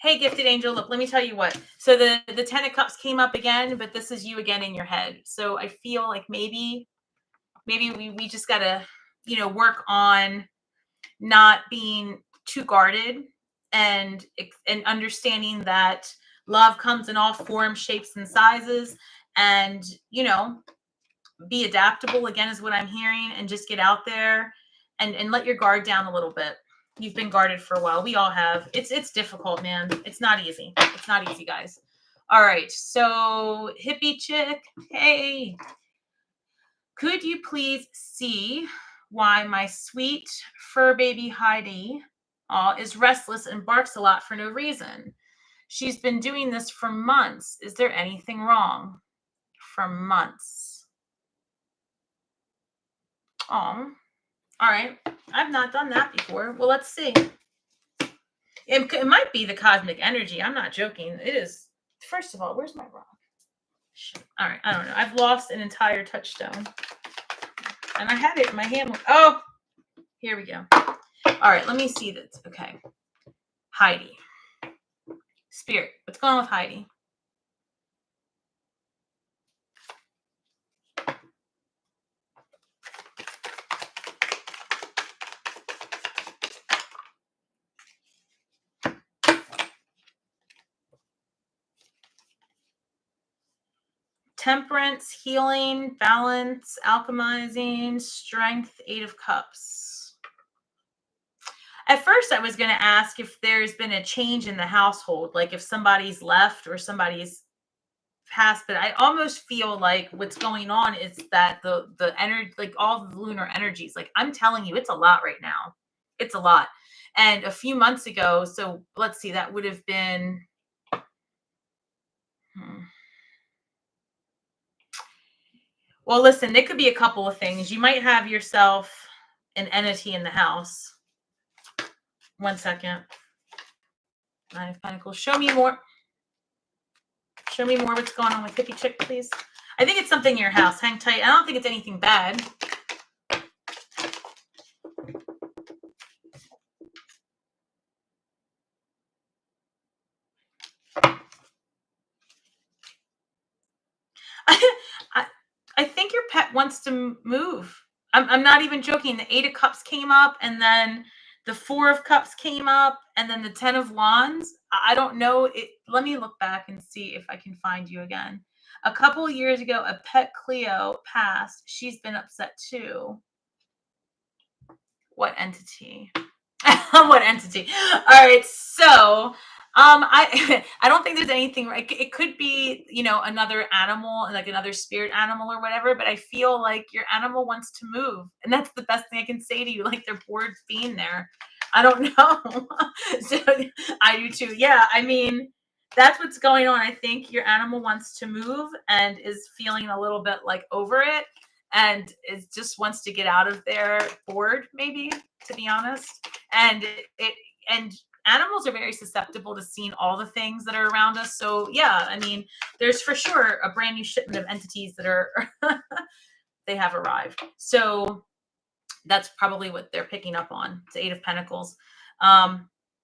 Hey, Gifted Angel, look, let me tell you what. So the 10 of Cups came up again, but this is you again in your head. So I feel like maybe we just got to, work on not being too guarded and understanding that love comes in all forms, shapes, and sizes. And, be adaptable again is what I'm hearing, and just get out there and let your guard down a little bit. You've been guarded for a while. We all have. It's difficult, man. It's not easy. It's not easy, guys. All right. So hippie chick, hey, could you please see why my sweet fur baby Heidi is restless and barks a lot for no reason? She's been doing this for months. Is there anything wrong? For months. Oh, all right. I've not done that before. Well, let's see. It might be the cosmic energy. I'm not joking. It is. First of all, where's my rock? Shit. All right. I don't know. I've lost an entire touchstone. And I had it in my hand. Oh, here we go. All right. Let me see this. Okay. Heidi. Spirit. What's going on with Heidi? Temperance, healing, balance, alchemizing, strength, 8 of Cups. At first, I was going to ask if there's been a change in the household, like if somebody's left or somebody's passed, but I almost feel like what's going on is that the energy, like all the lunar energies, like I'm telling you, it's a lot right now. It's a lot. And a few months ago, so let's see, that would have been... Well, listen, there could be a couple of things. You might have yourself an entity in the house. 1 second. 9 of Pentacles. Show me more. Show me more what's going on with hippie chick, please. I think it's something in your house. Hang tight. I don't think it's anything bad. I think your pet wants to move. I'm not even joking. The 8 of Cups came up, and then the 4 of Cups came up, and then the 10 of Wands. I don't know. Let me look back and see if I can find you again. A couple of years ago, a pet Cleo passed. She's been upset too. What entity? What entity? All right. So I don't think there's anything right. It could be, another animal, like another spirit animal or whatever, but I feel like your animal wants to move. And that's the best thing I can say to you. Like, they're bored being there. I don't know. So I do too. Yeah. I mean, that's what's going on. I think your animal wants to move and is feeling a little bit like over it. And it just wants to get out of there, bored, maybe, to be honest. And animals are very susceptible to seeing all the things that are around us. So yeah, I mean, there's for sure a brand new shipment of entities that are they have arrived. So that's probably what they're picking up on. It's the Eight of Pentacles.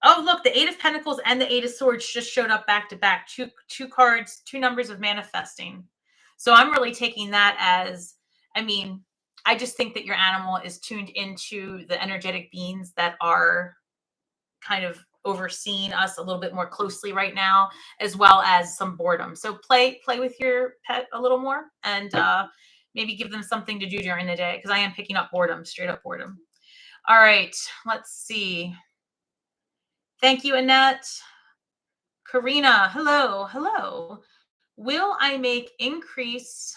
Oh, look, the Eight of Pentacles and the Eight of Swords just showed up back to back. Two cards, two numbers of manifesting. So I'm really taking that as, I mean, I just think that your animal is tuned into the energetic beings that are kind of overseeing us a little bit more closely right now, as well as some boredom. So play with your pet a little more, and maybe give them something to do during the day, because I am picking up boredom, straight up boredom. All right, let's see. Thank you, Annette. Karina, hello. Will I make increase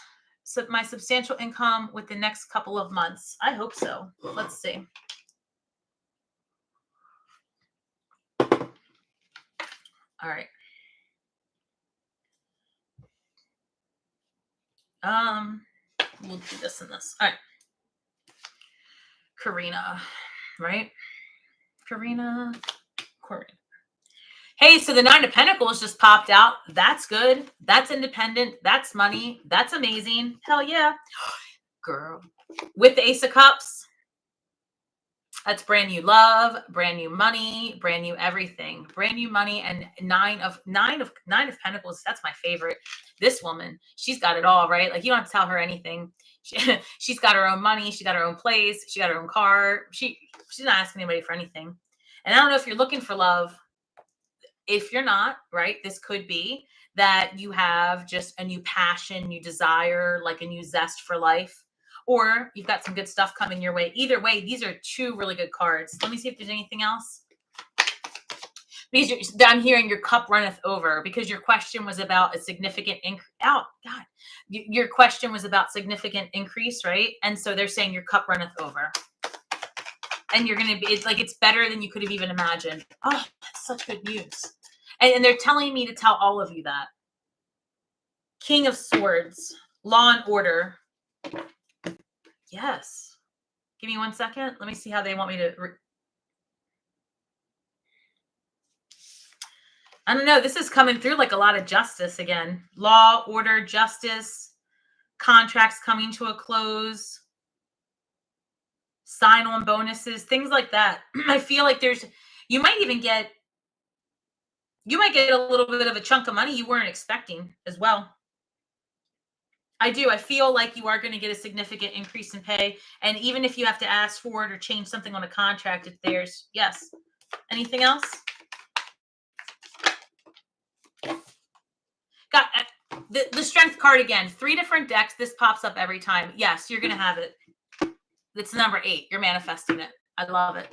my substantial income with the next couple of months? I hope so. Let's see. All right. We'll do this and this. All right. Karina, right? Karina. Hey, so the Nine of Pentacles just popped out. That's good. That's independent. That's money. That's amazing. Hell yeah. Girl. With the Ace of Cups, that's brand new love, brand new money, brand new everything. Brand new money, and nine of Pentacles. That's my favorite. This woman, she's got it all, right? Like, you don't have to tell her anything. She's got her own money. She got her own place. She got her own car. She's not asking anybody for anything. And I don't know if you're looking for love. If you're not, right, this could be that you have just a new passion, new desire, like a new zest for life, or you've got some good stuff coming your way. Either way, these are two really good cards. Let me see if there's anything else. Because I'm hearing your cup runneth over, because your question was about a significant increase. Oh, God. Your question was about significant increase, right? And so they're saying your cup runneth over. And you're going to be, it's like, it's better than you could have even imagined. Oh, that's such good news. And they're telling me to tell all of you that. King of Swords, law and order. Yes. Give me 1 second. Let me see how they want me to. I don't know. This is coming through like a lot of justice again. Law, order, justice, contracts coming to a close, sign-on bonuses, things like that. I feel like you might get a little bit of a chunk of money you weren't expecting as well. I do. I feel like you are going to get a significant increase in pay. And even if you have to ask for it or change something on a contract, it's theirs. Yes. Anything else? Got the strength card again. 3 different decks. This pops up every time. Yes, you're going to have it. It's number 8. You're manifesting it. I love it.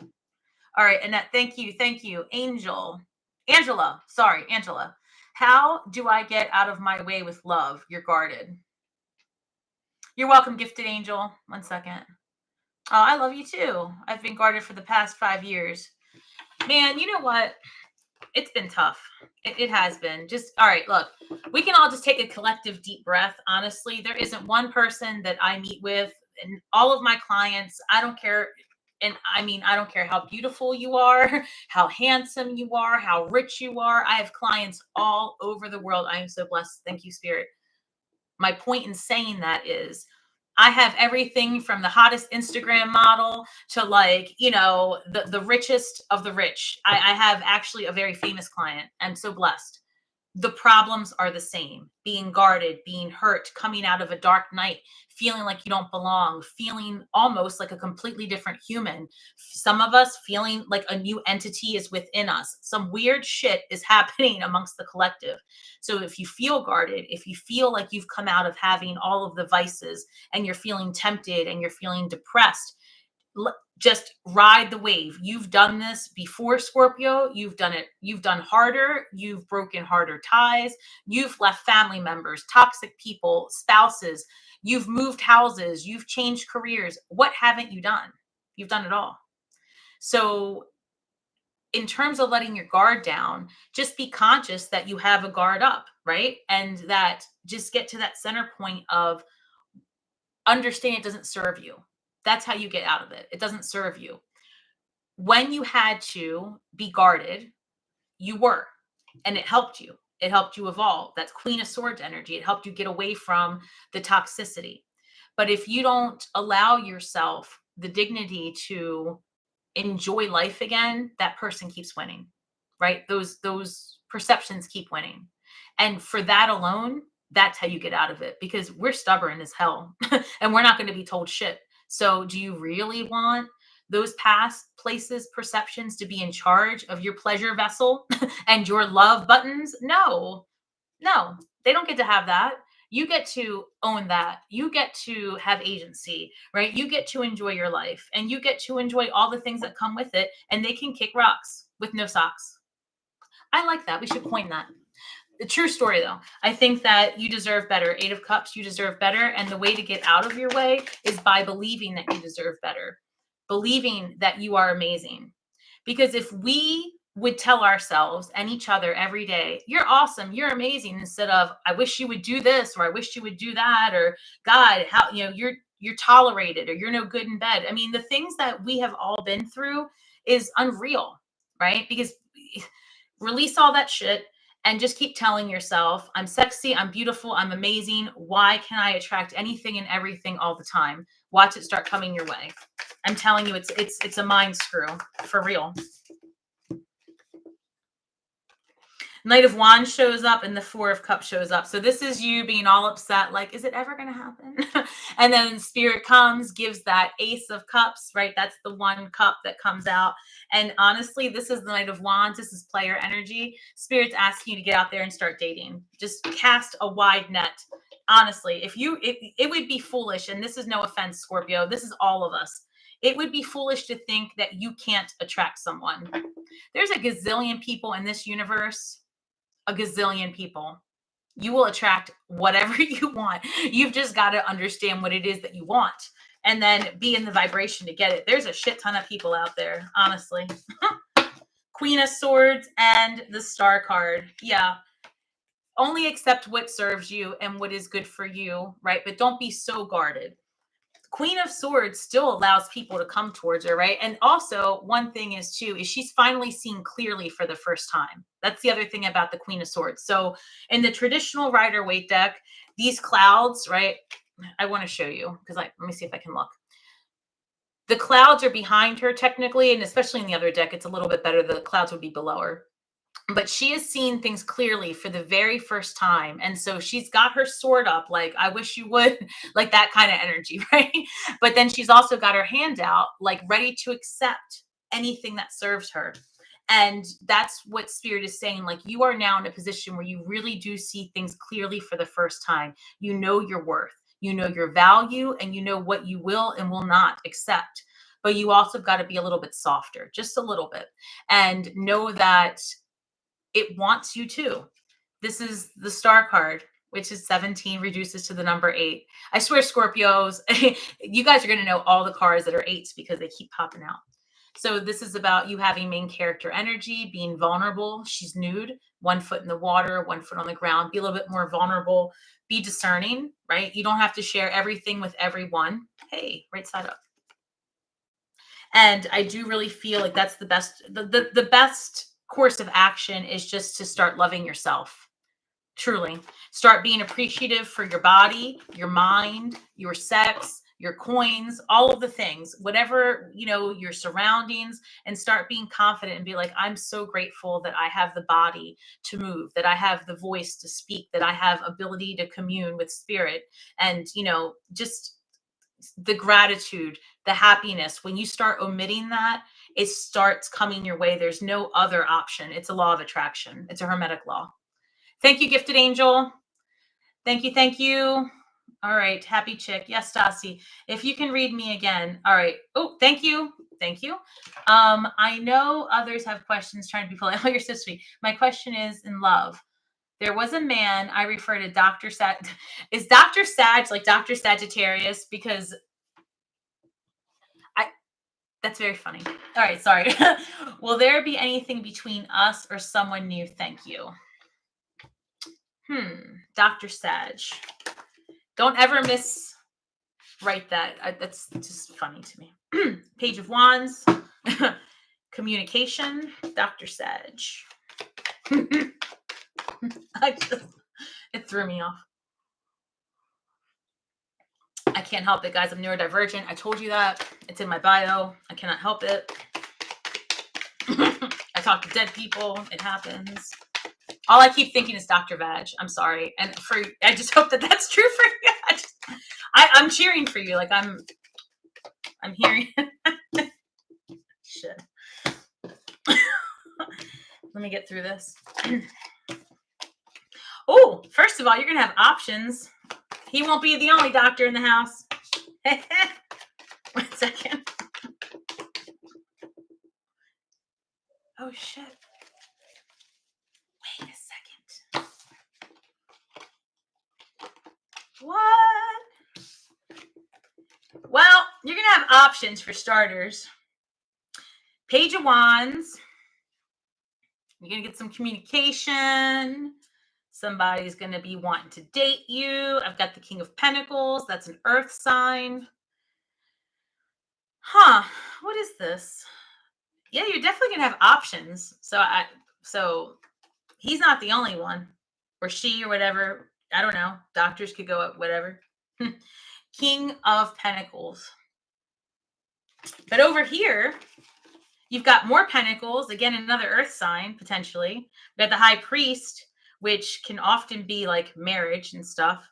All right, Annette, thank you. Angela. How do I get out of my way with love? You're guarded. You're welcome, gifted angel. 1 second. Oh, I love you too. I've been guarded for the past 5 years. Man, you know what? It's been tough. It has been. Just, all right, look, we can all just take a collective deep breath. Honestly, there isn't one person that I meet with, and all of my clients, I don't care. And I mean, I don't care how beautiful you are, how handsome you are, how rich you are. I have clients all over the world. I am so blessed. Thank you, Spirit. My point in saying that is, I have everything from the hottest Instagram model to, like, the richest of the rich. I have actually a very famous client. I'm so blessed. The problems are the same: being guarded, being hurt, coming out of a dark night, feeling like you don't belong, feeling almost like a completely different human. Some of us feeling like a new entity is within us. Some weird shit is happening amongst the collective. So if you feel guarded, if you feel like you've come out of having all of the vices and you're feeling tempted and you're feeling depressed, just ride the wave. You've done this before, Scorpio. You've done it. You've done harder. You've broken harder ties. You've left family members, toxic people, spouses. You've moved houses. You've changed careers. What haven't you done? You've done it all. So in terms of letting your guard down, just be conscious that you have a guard up, right? And that just get to that center point of understand it doesn't serve you. That's how you get out of it. It doesn't serve you. When you had to be guarded, you were, and it helped you. It helped you evolve. That's Queen of Swords energy. It helped you get away from the toxicity. But if you don't allow yourself the dignity to enjoy life again, that person keeps winning, right? Those perceptions keep winning. And for that alone, that's how you get out of it, because we're stubborn as hell and we're not going to be told shit. So do you really want those past places, perceptions to be in charge of your pleasure vessel and your love buttons? No, no, they don't get to have that. You get to own that. You get to have agency, right? You get to enjoy your life, and you get to enjoy all the things that come with it, and they can kick rocks with no socks. I like that. We should coin that. The true story, though, I think that you deserve better. 8 of Cups, you deserve better. And the way to get out of your way is by believing that you deserve better, believing that you are amazing. Because if we would tell ourselves and each other every day, you're awesome, you're amazing, instead of, I wish you would do this, or I wish you would do that, or God, how, you're tolerated, or you're no good in bed. I mean, the things that we have all been through is unreal, right? Because release all that shit and just keep telling yourself, I'm sexy, I'm beautiful, I'm amazing. Why can I attract anything and everything all the time? Watch it start coming your way. I'm telling you, it's a mind screw for real. Knight of Wands shows up and the 4 of Cups shows up. So this is you being all upset, like, is it ever going to happen? And then Spirit comes, gives that Ace of Cups, right? That's the 1 cup that comes out. And honestly, this is the Knight of Wands. This is player energy. Spirit's asking you to get out there and start dating. Just cast a wide net. Honestly, it would be foolish, and this is no offense, Scorpio. This is all of us. It would be foolish to think that you can't attract someone. There's a gazillion people in this universe. A gazillion people. You will attract whatever you want. You've just got to understand what it is that you want, and then be in the vibration to get it. There's a shit ton of people out there, honestly. Queen of Swords and the Star card. Yeah. Only accept what serves you and what is good for you, right? But don't be so guarded. Queen of Swords still allows people to come towards her, right? And also, one thing is too, is she's finally seen clearly for the first time. That's the other thing about the Queen of Swords. So in the traditional Rider-Waite deck, these clouds, right? I want to show you, because let me see if I can look. The clouds are behind her technically, and especially in the other deck, it's a little bit better. The clouds would be below her. But she has seen things clearly for the very first time. And so she's got her sword up, like, I wish you would, like that kind of energy, right? But then she's also got her hand out, like ready to accept anything that serves her. And that's what Spirit is saying. Like, you are now in a position where you really do see things clearly for the first time. You know your worth, you know your value, and you know what you will and will not accept. But you also got to be a little bit softer, just a little bit, and know that it wants you too. This is the Star card, which is 17, reduces to the number 8. I swear, Scorpios, you guys are going to know all the cards that are 8s because they keep popping out. So this is about you having main character energy, being vulnerable. She's nude, 1 foot in the water, 1 foot on the ground. Be a little bit more vulnerable. Be discerning, right? You don't have to share everything with everyone. Hey, right side up. And I do really feel like that's the best, the best course of action is just to start loving yourself. Truly. Start being appreciative for your body, your mind, your sex, your coins, all of the things, whatever, your surroundings, and start being confident and be like, I'm so grateful that I have the body to move, that I have the voice to speak, that I have ability to commune with Spirit. And, just the gratitude, the happiness. When you start omitting that, it starts coming your way. There's no other option. It's a law of attraction. It's a hermetic law. Thank you, gifted angel. Thank you. Thank you. All right. Happy chick. Yes, Stasi. If you can read me again. All right. Oh, thank you. Thank you. I know others have questions trying to be polite. Oh, you're so sweet. My question is in love. There was a man, I refer to Dr. Sag. Is Dr. Sag like Dr. Sagittarius? Because that's very funny. All right, sorry. Will there be anything between us or someone new? Thank you. Dr. Sag. Don't ever miswrite that. That's just funny to me. Page of Wands. Communication. Dr. Sag. It threw me off. I can't help it, guys. I'm neurodivergent. I told you that. It's in my bio. I cannot help it. I talk to dead people. It happens. All I keep thinking is Dr. Vag. I'm sorry. And I just hope that that's true for you. I'm cheering for you. Like I'm hearing. Shit. Let me get through this. Oh, first of all, you're going to have options. He won't be the only doctor in the house. 1 second. Oh, shit. Wait a second. What? Well, you're going to have options for starters. Page of Wands. You're going to get some communication. Somebody's going to be wanting to date you. I've got the King of Pentacles. That's an earth sign. Huh. What is this? Yeah, you're definitely going to have options. So he's not the only one. Or she or whatever. I don't know. Doctors could go up, whatever. King of Pentacles. But over here, you've got more Pentacles. Again, another earth sign, potentially. We got the High Priest, which can often be like marriage and stuff.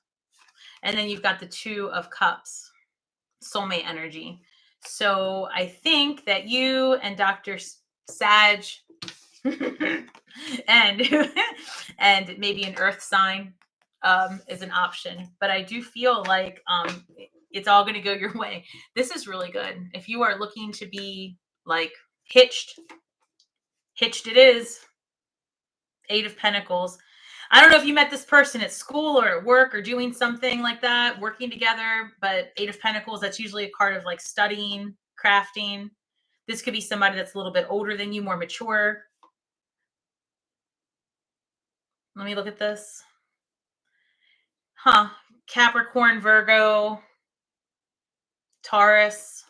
And then you've got the Two of Cups, soulmate energy. So I think that you and Dr. Sag and maybe an earth sign is an option. But I do feel like it's all going to go your way. This is really good. If you are looking to be like hitched it is. 8 of Pentacles. I don't know if you met this person at school or at work or doing something like that, working together, but 8 of Pentacles, that's usually a card of like studying, crafting. This could be somebody that's a little bit older than you, more mature. Let me look at this. Huh. Capricorn, Virgo, Taurus.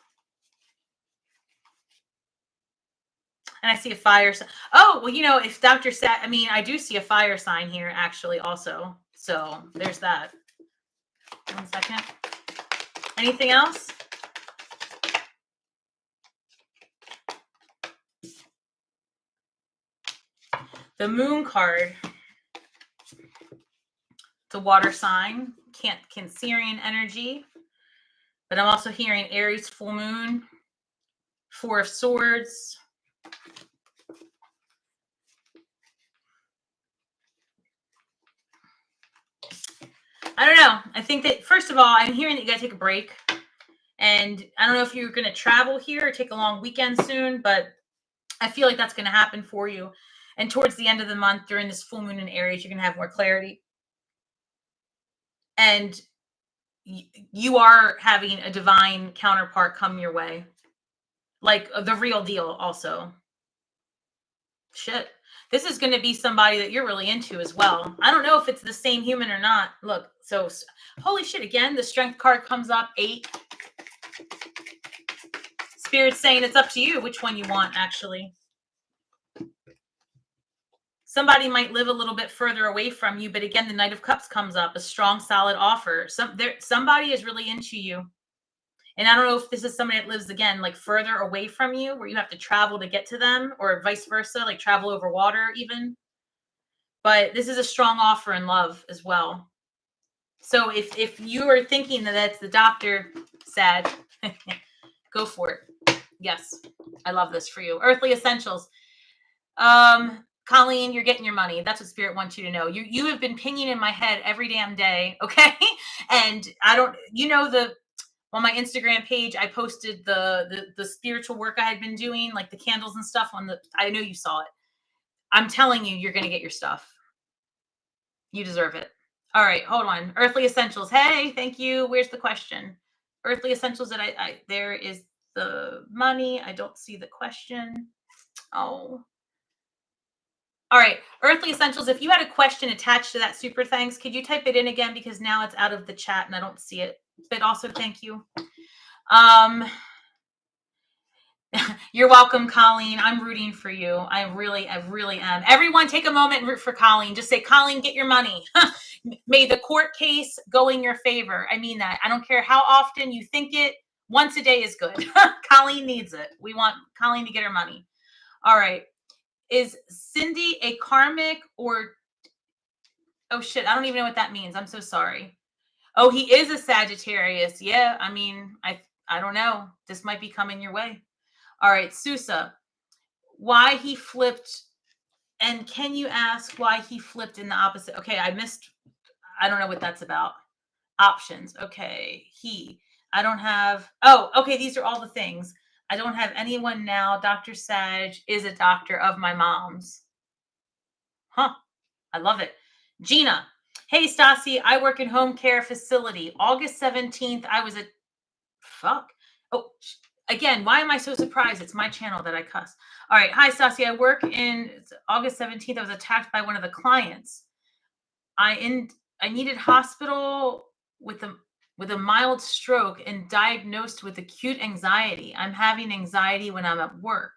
And I see a fire sign. Oh, well, you know, if Dr. I do see a fire sign here actually also. So there's that. 1 second. Anything else? The Moon card. It's a water sign. Cancerian energy. But I'm also hearing Aries full moon. 4 of Swords. I don't know. I think that, first of all, I'm hearing that you got to take a break. And I don't know if you're going to travel here or take a long weekend soon, but I feel like that's going to happen for you. And towards the end of the month, during this full moon in Aries, you're going to have more clarity. And you are having a divine counterpart come your way. Like the real deal also. Shit. This is going to be somebody that you're really into as well. I don't know if it's the same human or not. Look, so holy shit. Again, the Strength card comes up, 8. Spirit's saying it's up to you which one you want, actually. Somebody might live a little bit further away from you, but again, the Knight of Cups comes up, a strong, solid offer. Somebody is really into you. And I don't know if this is somebody that lives, again, like further away from you, where you have to travel to get to them, or vice versa, like travel over water even. But this is a strong offer in love as well. So if you are thinking that that's the Dr. Sad, go for it. Yes, I love this for you. Earthly Essentials. Colleen, you're getting your money. That's what Spirit wants you to know. You have been pinging in my head every damn day, okay? And I don't, on my Instagram page, I posted the spiritual work I had been doing, like the candles and stuff I know you saw it. I'm telling you, you're going to get your stuff. You deserve it. All right, hold on. Earthly Essentials. Hey, thank you. Where's the question? Earthly Essentials that there is the money. I don't see the question. Oh. All right. Earthly Essentials. If you had a question attached to that super thanks, could you type it in again? Because now it's out of the chat and I don't see it. But also thank you. You're welcome, Colleen. I'm rooting for you. I really am. Everyone take a moment and root for Colleen. Just say, Colleen, get your money. May the court case go in your favor. I mean that. I don't care how often you think it. Once a day is good. Colleen needs it. We want Colleen to get her money. All right. Is Cindy a karmic or... Oh, shit. I don't even know what that means. I'm so sorry. Oh, he is a Sagittarius. Yeah. I mean, I don't know. This might be coming your way. All right. Susa, why he flipped... And can you ask why he flipped in the opposite? Okay, I missed. I don't know what that's about. Options. Okay, I don't have. Oh, okay, these are all the things. I don't have anyone now. Dr. Sag is a doctor of my mom's. Huh, I love it. Gina, hey, Stasi, I work in home care facility. August 17th, I was at... Fuck. Oh, again, why am I so surprised? It's my channel that I cuss. All right. Hi, Stasi. I work in August 17th. I was attacked by one of the clients. I needed hospital with a mild stroke and diagnosed with acute anxiety. I'm having anxiety when I'm at work.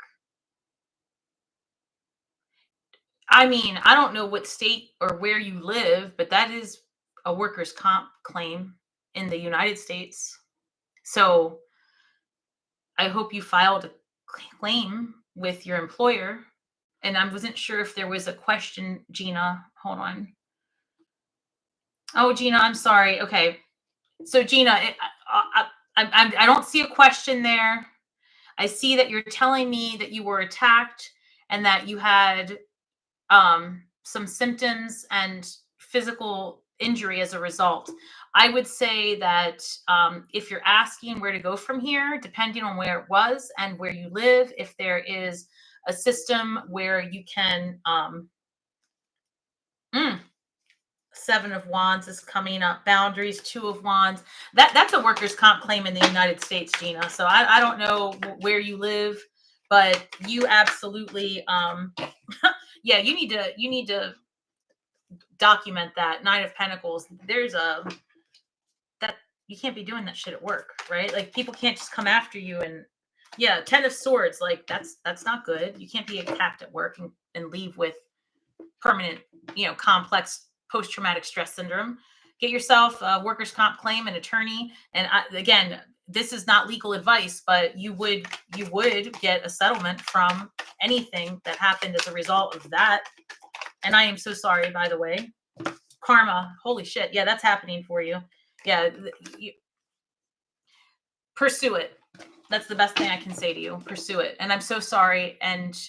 I mean, I don't know what state or where you live, but that is a workers' comp claim in the United States. So I hope you filed a claim with your employer. And I wasn't sure if there was a question, Gina. Hold on. Oh, Gina, I'm sorry. Okay. So Gina, I don't see a question there. I see that you're telling me that you were attacked and that you had some symptoms and physical injury as a result. I would say that if you're asking where to go from here, depending on where it was and where you live, if there is a system where you can... Seven of Wands is coming up. Boundaries, Two of Wands. That's a workers' comp claim in the United States, Gina. So I don't know where you live, but you absolutely... yeah, you need to document that. Nine of Pentacles. There's that you can't be doing that shit at work, right? Like, people can't just come after you. And yeah, Ten of Swords, like that's not good. You can't be attacked at work and leave with permanent, complex post-traumatic stress syndrome. Get yourself a workers' comp claim, an attorney. And again, this is not legal advice, but you would get a settlement from anything that happened as a result of that. And I am so sorry, by the way. Karma, holy shit. Yeah, that's happening for you. Yeah, pursue it. That's the best thing I can say to you. Pursue it. And I'm so sorry. And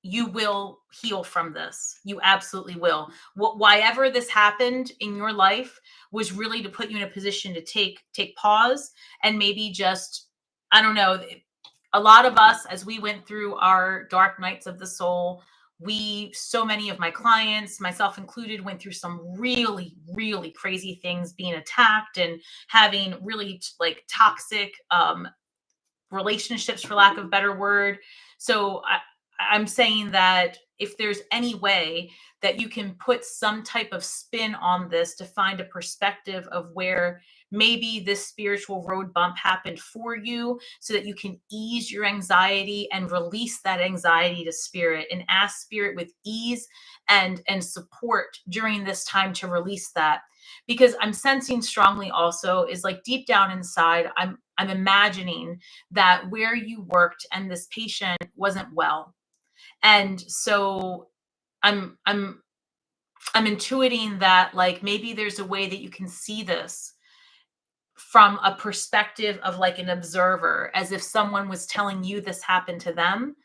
you will heal from this. You absolutely will. Whyever this happened in your life was really to put you in a position to take pause and maybe just, I don't know, a lot of us, as we went through our dark nights of the soul, so many of my clients, myself included, went through some really, really crazy things, being attacked and having really like toxic relationships, for lack of a better word. So I'm saying that if there's any way that you can put some type of spin on this to find a perspective of where maybe this spiritual road bump happened for you, so that you can ease your anxiety and release that anxiety to spirit and ask spirit with ease and support during this time to release that. Because I'm sensing strongly also is like deep down inside, I'm imagining that where you worked and this patient wasn't well. And so I'm intuiting that like maybe there's a way that you can see this from a perspective of like an observer, as if someone was telling you this happened to them,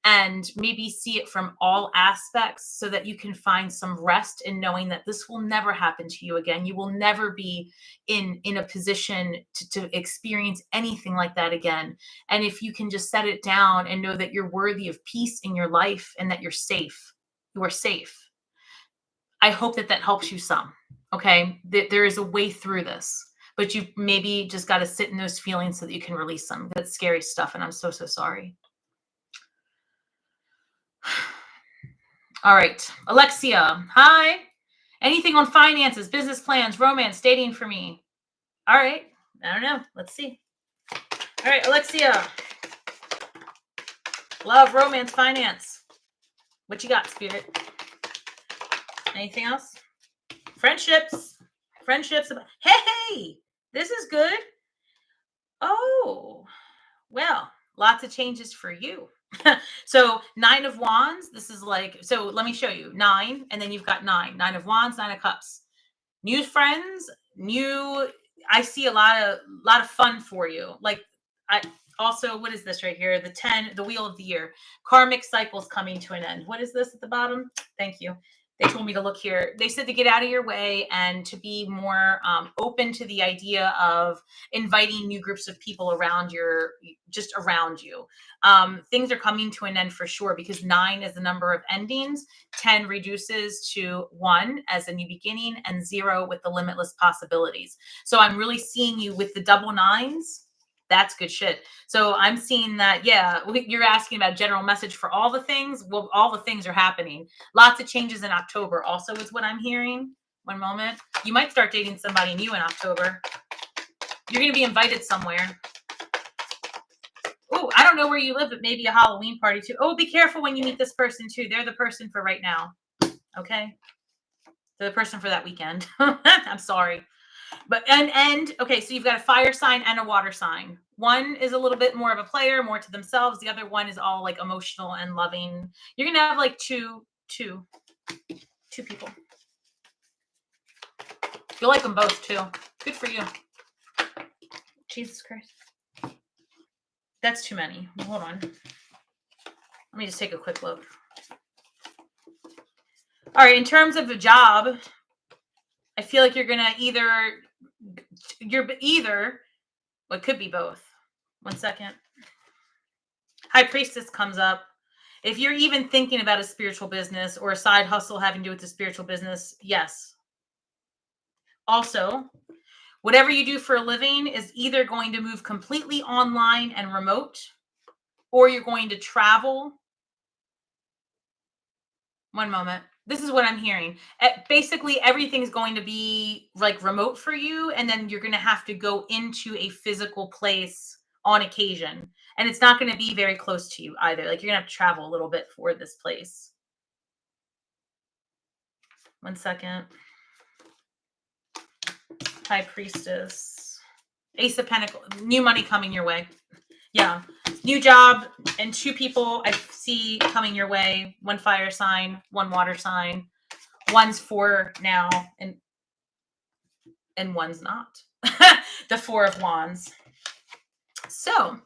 and maybe see it from all aspects so that you can find some rest in knowing that this will never happen to you again. You will never be in a position to experience anything like that again. And if you can just set it down and know that you're worthy of peace in your life and that you're safe, you are safe. I hope that helps you some. Okay. There is a way through this, but you maybe just got to sit in those feelings so that you can release them. That's scary stuff. And I'm so, so sorry. All right. Alexia, hi. Anything on finances, business plans, romance, dating for me? All right. I don't know. Let's see. All right, Alexia. Love, romance, finance. What you got, Spirit? Anything else? Friendships. Friendships. Hey, this is good. Oh, well, lots of changes for you. So 9 of Wands, this is like, so let me show you 9, and then you've got 9 of Wands, 9 of Cups. New friends, I see a lot of fun for you. Like, I also, what is this right here? The 10, the wheel of the year. Karmic cycles coming to an end. What is this at the bottom? Thank you. They told me to look here. They said to get out of your way and to be more open to the idea of inviting new groups of people around just around you. Things are coming to an end for sure, because 9 is the number of endings. 10 reduces to 1 as a new beginning, and 0 with the limitless possibilities. So I'm really seeing you with the double 9s. That's good shit. So I'm seeing that, yeah, you're asking about general message for all the things. Well, all the things are happening. Lots of changes in October also is what I'm hearing. One moment. You might start dating somebody new in October. You're going to be invited somewhere. Oh, I don't know where you live, but maybe a Halloween party too. Oh, be careful when you meet this person too. They're the person for right now. Okay. They're the person for that weekend. I'm sorry. But and okay, so you've got a fire sign and a water sign. One is a little bit more of a player, more to themselves. The other one is all like emotional and loving. You're gonna have like two people. You'll like them both too. Good for you. Jesus Christ. That's too many. Hold on. Let me just take a quick look. All right, in terms of a job, I feel like you're gonna either, well, it could be both. One second. High Priestess comes up. If you're even thinking about a spiritual business or a side hustle having to do with the spiritual business, yes. Also, whatever you do for a living is either going to move completely online and remote, or you're going to travel. One moment. This is what I'm hearing. Basically, everything's going to be like remote for you, and then you're going to have to go into a physical place on occasion. And it's not going to be very close to you either. Like, you're going to have to travel a little bit for this place. One second. High Priestess. Ace of Pentacles. New money coming your way. Yeah. New job and 2 people I see coming your way. 1 fire sign, 1 water sign. One's 4 now and one's not. The 4 of Wands. So,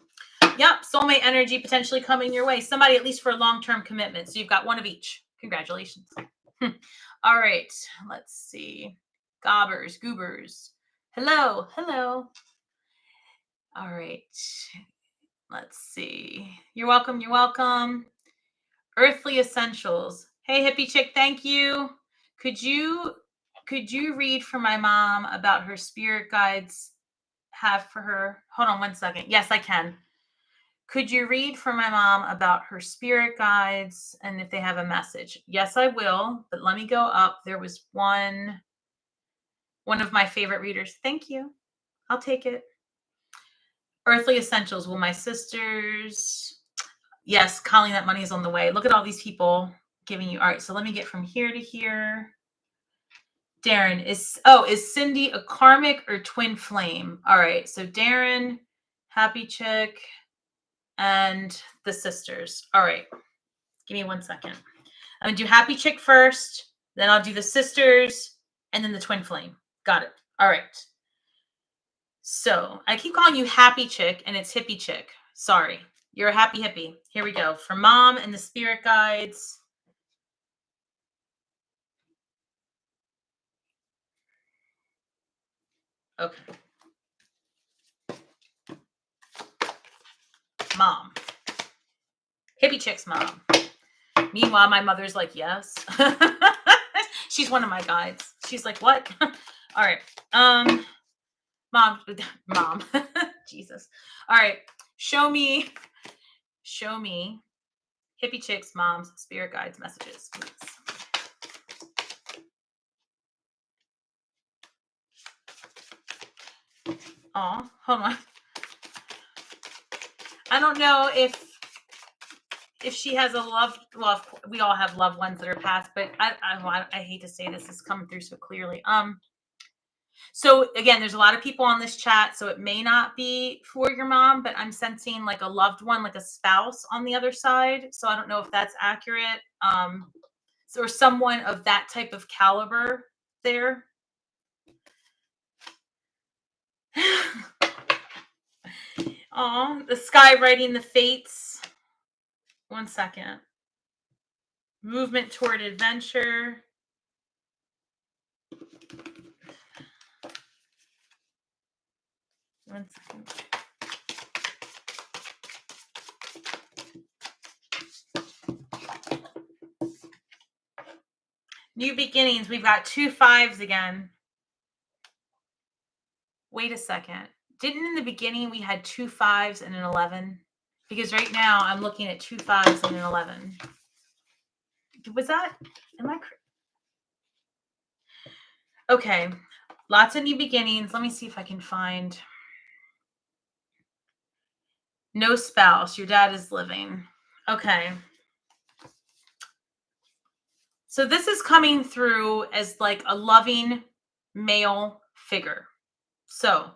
yep, soulmate energy potentially coming your way. Somebody at least for a long-term commitment. So you've got 1 of each. Congratulations. All right, let's see. Goobers. Hello. All right. Let's see. You're welcome. Earthly Essentials. Hey, hippie chick, thank you. Could you read for my mom about her spirit guides have for her? Hold on one second. Yes, I can. Could you read for my mom about her spirit guides and if they have a message? Yes, I will, but let me go up. There was one of my favorite readers. Thank you. I'll take it. Earthly Essentials. Will my sisters... Yes, Colleen, that money is on the way. Look at all these people giving you. All right, so let me get from here to here. Darren, is Cindy a karmic or twin flame? All right, so Darren, happy chick, and the sisters. All right, give me 1 second. I'm going to do happy chick first, then I'll do the sisters, and then the twin flame. Got it. All right. So I keep calling you happy chick, and it's hippie chick. Sorry. You're a happy hippie. Here we go. For mom and the spirit guides. Okay. Mom. Hippie chick's mom. Meanwhile, my mother's like, yes. She's one of my guides. She's like, what? All right. Mom. Jesus. All right. Show me hippie chick's mom's spirit guides messages, please. Oh, hold on. I don't know if if she has a loved, well, we all have loved ones that are passed, but I hate to say this is coming through so clearly. So again, there's a lot of people on this chat, so it may not be for your mom, but I'm sensing like a loved one, like a spouse on the other side. So I don't know if that's accurate. Or someone of that type of caliber there. Oh, the sky writing the fates. 1 second. Movement toward adventure. One second. New beginnings. We've got 2 5s again. Wait a second. Didn't in the beginning we had 2 5s and an 11? Because right now I'm looking at 2 5s and an 11. Was that? Am I? Okay. Lots of new beginnings. Let me see if I can find. No spouse. Your dad is living. Okay. So this is coming through as like a loving male figure. So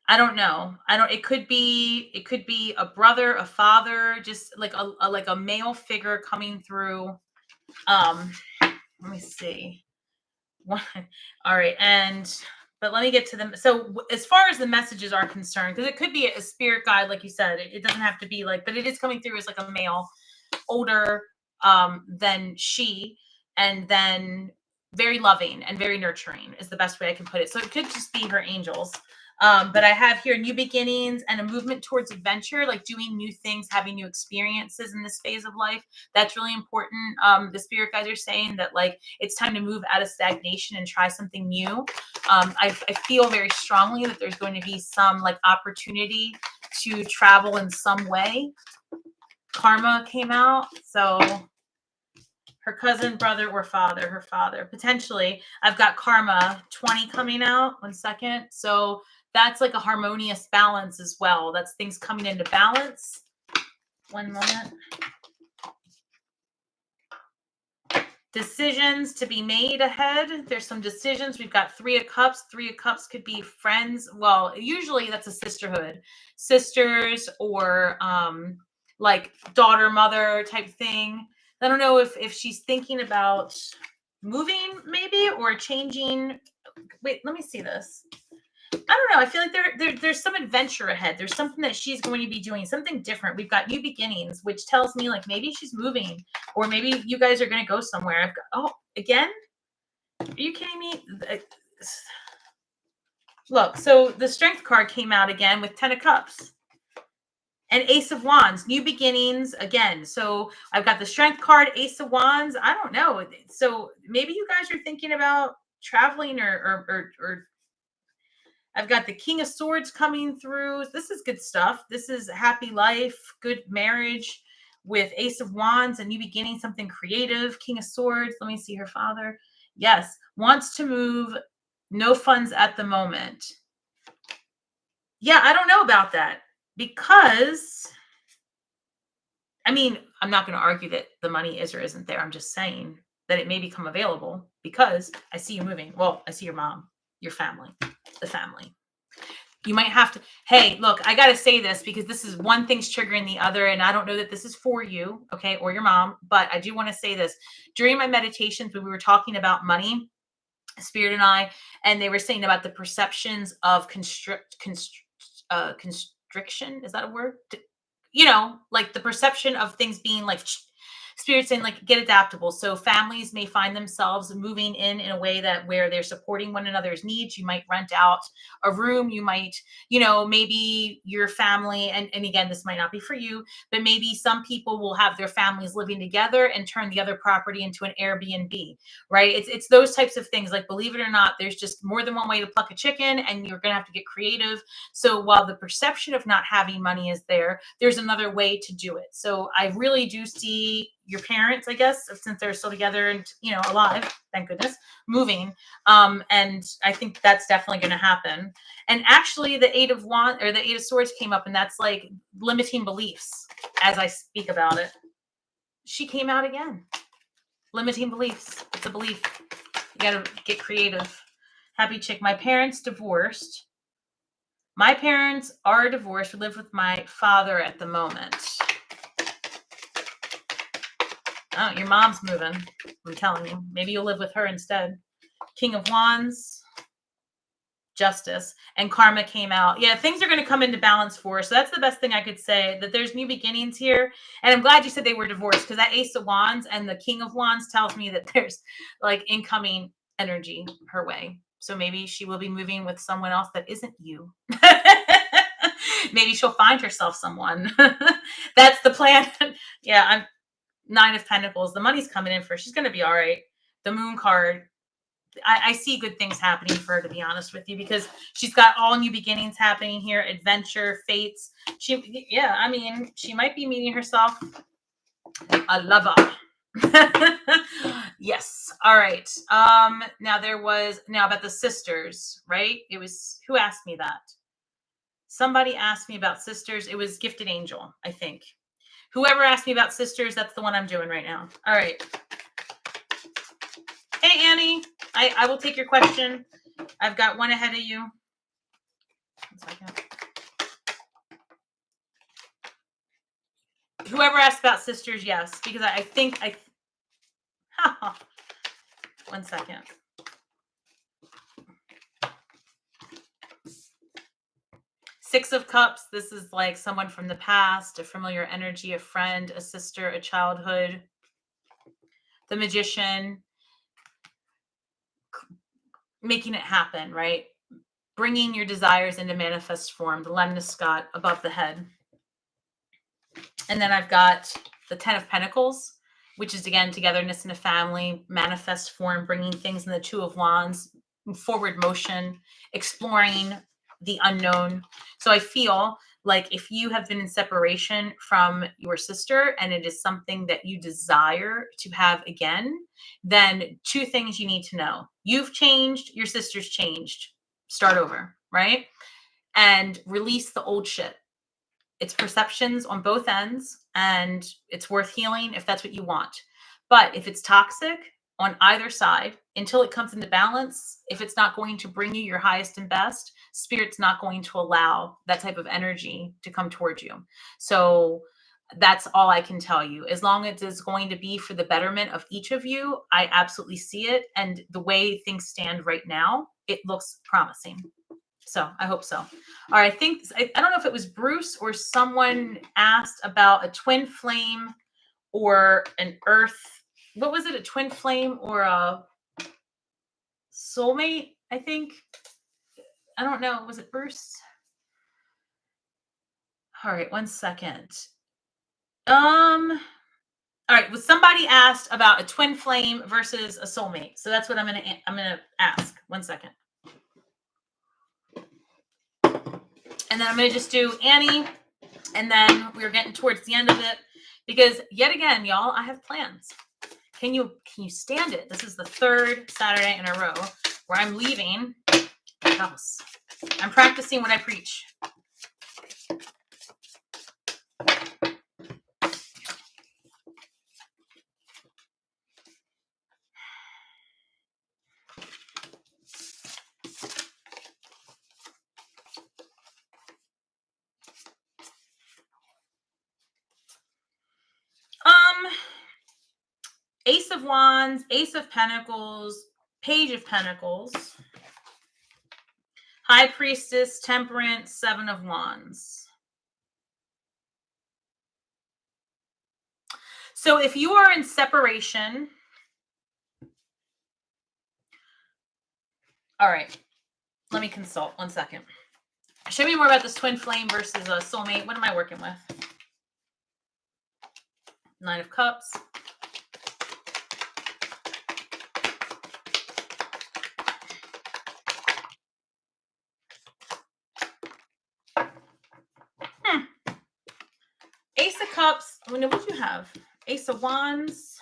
I don't know. It could be a brother, a father, just like a male figure coming through. Let me see. All right. But let me get to them. So as far as the messages are concerned, because it could be a spirit guide, like you said, it doesn't have to be like, but it is coming through as like a male, older than she, and then very loving and very nurturing is the best way I can put it. So it could just be her angels. But I have here new beginnings and a movement towards adventure, like doing new things, having new experiences in this phase of life. That's really important. The spirit guides are saying that like it's time to move out of stagnation and try something new. I feel very strongly that there's going to be some like opportunity to travel in some way. Karma came out, so her cousin, brother, or father, her father, potentially. I've got karma 20 coming out. 1 second. So that's like a harmonious balance as well. That's things coming into balance. 1 moment. Decisions to be made ahead. There's some decisions. We've got 3 of Cups. 3 of Cups could be friends. Well, usually that's a sisterhood. Sisters or like daughter, mother type thing. I don't know if she's thinking about moving maybe or changing. Wait, let me see this. I don't know. I feel like there's some adventure ahead. There's something that she's going to be doing, something different. We've got new beginnings, which tells me like maybe she's moving or maybe you guys are going to go somewhere. I've got, oh, again? Are you kidding me? Look, so the Strength card came out again with 10 of Cups. And Ace of Wands, new beginnings again. So I've got the Strength card, Ace of Wands. I don't know. So maybe you guys are thinking about traveling or I've got the King of Swords coming through. This is good stuff. This is happy life, good marriage with Ace of Wands, a new beginning, something creative. King of Swords. Let me see her father. Yes. Wants to move. No funds at the moment. Yeah, I don't know about that. Because, I mean, I'm not going to argue that the money is or isn't there. I'm just saying that it may become available because I see you moving. Well, I see your mom, your family, the family. You might have to, hey, look, I got to say this because this is one thing's triggering the other. And I don't know that this is for you, okay, or your mom, but I do want to say this. During my meditations, when we were talking about money, Spirit and I, and they were saying about the perceptions of constriction. Is that a word? You know, like the perception of things being like Spirit saying like get adaptable. So families may find themselves moving in a way that where they're supporting one another's needs. You might rent out a room. You might, you know, maybe your family, and again, this might not be for you, but maybe some people will have their families living together and turn the other property into an Airbnb, right? It's those types of things. Like, believe it or not, there's just more than one way to pluck a chicken, and you're going to have to get creative. So while the perception of not having money is there, there's another way to do it. So I really do see your parents, I guess, since they're still together and, you know, alive, thank goodness, moving. And I think that's definitely going to happen. And actually the Eight of Wands or the Eight of Swords came up, and that's like limiting beliefs as I speak about it. she came out again. Limiting beliefs. It's a belief. You got to get creative. Happy chick. My parents divorced. My parents are divorced. We live with my father at the moment. Oh, your mom's moving. I'm telling you. Maybe you'll live with her instead. King of Wands. Justice. And Karma came out. Yeah, things are going to come into balance for us. So that's the best thing I could say, that there's new beginnings here. And I'm glad you said they were divorced, because that Ace of Wands and the King of Wands tells me that there's like incoming energy her way. So maybe she will be moving with someone else that isn't you. Maybe she'll find herself someone. That's the plan. Yeah, I'm 9 of Pentacles. The money's coming in for her. She's going to be all right. The Moon card. I see good things happening for her, to be honest with you, because she's got all new beginnings happening here. Adventure, fates. Yeah, I mean, she might be meeting herself a lover. Yes. All right. Now about the sisters, right? It was, who asked me that? Somebody asked me about sisters. It was Gifted Angel, I think. Whoever asked me about sisters, that's the one I'm doing right now. All right. Hey, Annie. I will take your question. I've got one ahead of you. 1 second. Whoever asked about sisters, yes, because I think 1 second. Six of Cups. This is like someone from the past, a familiar energy, a friend, a sister, a childhood. The Magician. Making it happen, right? Bringing your desires into manifest form. The Lemnis Scott above the head. And then I've got the 10 of Pentacles, which is, again, togetherness in a family, manifest form, bringing things in the 2 of Wands, forward motion, exploring the unknown. So I feel like if you have been in separation from your sister and it is something that you desire to have again, then 2 things you need to know. You've changed, your sister's changed. Start over, right? And release the old shit. It's perceptions on both ends, and it's worth healing if that's what you want. But if it's toxic on either side, until it comes into balance, if it's not going to bring you your highest and best, Spirit's not going to allow that type of energy to come towards you. So that's all I can tell you. As long as it's going to be for the betterment of each of you, I absolutely see it. And the way things stand right now, it looks promising. So I hope so. All right. I don't know if it was Bruce or someone asked about a twin flame or an earth. What was it? A twin flame or a soulmate? I think. I don't know. Was it Bruce? All right. 1 second. All right. Was somebody asked about a twin flame versus a soulmate? So that's what I'm gonna ask. 1 second. And then I'm going to just do Annie. And then we're getting towards the end of it, because yet again, y'all, I have plans. Can you stand it? This is the 3rd Saturday in a row where I'm leaving the house. I'm practicing what I preach. Ace of Wands, Ace of Pentacles, Page of Pentacles, High Priestess, Temperance, 7 of Wands. So if you are in separation, all right, let me consult 1 second. Show me more about this twin flame versus a soulmate. What am I working with? 9 of Cups. Ace of Cups. Oh, no, what do you have? Ace of Wands,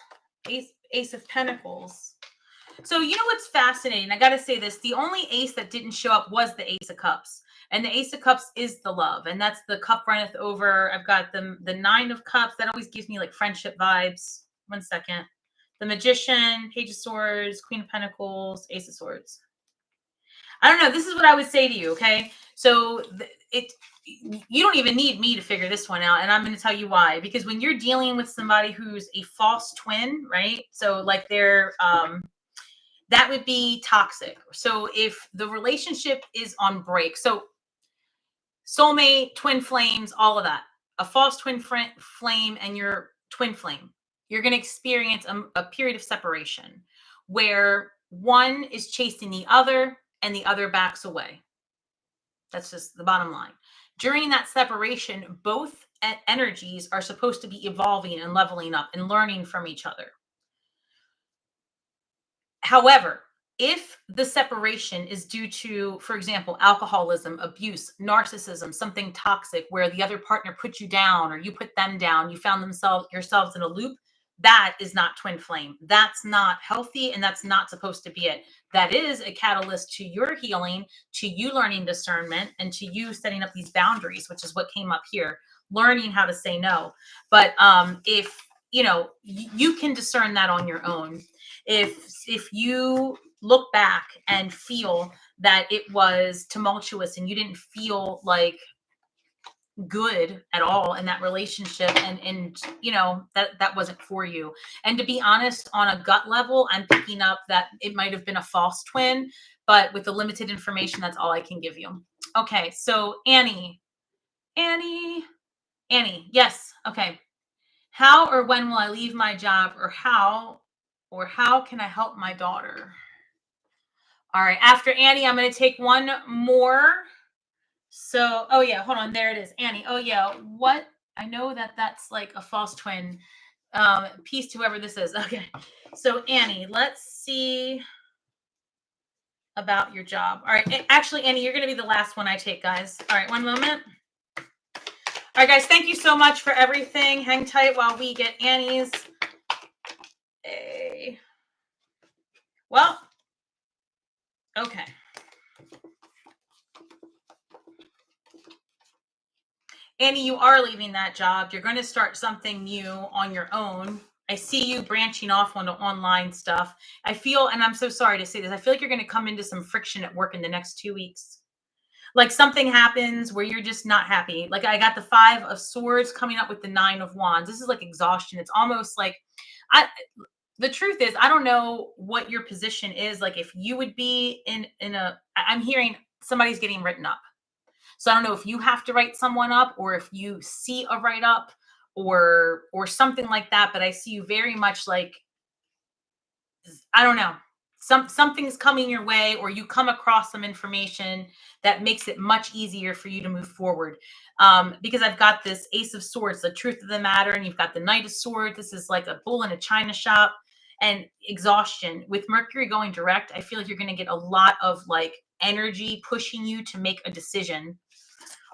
Ace of Pentacles. So you know what's fascinating? I got to say this. The only ace that didn't show up was the Ace of Cups. And the Ace of Cups is the love, and that's the cup runneth over. I've got the Nine of Cups. That always gives me like friendship vibes. One second. The Magician, Page of Swords, Queen of Pentacles, Ace of Swords. I don't know. This is what I would say to you, okay? So you don't even need me to figure this one out, and I'm going to tell you why. Because when you're dealing with somebody who's a false twin, right? So like they're that would be toxic. So if the relationship is on break, so soulmate, twin flames, all of that, a false twin flame and your twin flame, you're going to experience a period of separation where one is chasing the other and the other backs away. That's just the bottom line. During that separation, both energies are supposed to be evolving and leveling up and learning from each other. However, if the separation is due to, for example, alcoholism, abuse, narcissism, something toxic where the other partner put you down or you put them down, you found yourselves in a loop, that is not twin flame. That's not healthy, and that's not supposed to be it. That is a catalyst to your healing, to you learning discernment, and to you setting up these boundaries, which is what came up here, learning how to say no. But if you can discern that on your own. If you look back and feel that it was tumultuous and you didn't feel like good at all in that relationship, and that wasn't for you, and to be honest, on a gut level, I'm picking up that it might have been a false twin, but with the limited information, that's all I can give you. Okay, so Annie, yes. Okay. How or when will I leave my job, or how can I help my daughter? All right. After Annie, I'm going to take one more. So, oh yeah, hold on. There it is. Annie. Oh yeah. What? I know that's like a false twin. Peace to whoever this is. Okay. So Annie, let's see about your job. All right. Actually, Annie, you're going to be the last one I take, guys. All right. One moment. All right, guys, thank you so much for everything. Hang tight while we get Annie's. Well, okay. Annie, you are leaving that job. You're going to start something new on your own. I see you branching off onto online stuff. I feel, and I'm so sorry to say this, I feel like you're going to come into some friction at work in the next 2 weeks. Like something happens where you're just not happy. Like I got the 5 of Swords coming up with the 9 of Wands. This is like exhaustion. It's almost like the truth is, I don't know what your position is. Like if you would be I'm hearing somebody's getting written up. So I don't know if you have to write someone up, or if you see a write up or something like that. But I see you very much like, I don't know, something's coming your way, or you come across some information that makes it much easier for you to move forward. Because I've got this Ace of Swords, the truth of the matter, and you've got the Knight of Swords. This is like a bull in a china shop, and exhaustion. With Mercury going direct, I feel like you're going to get a lot of like energy pushing you to make a decision.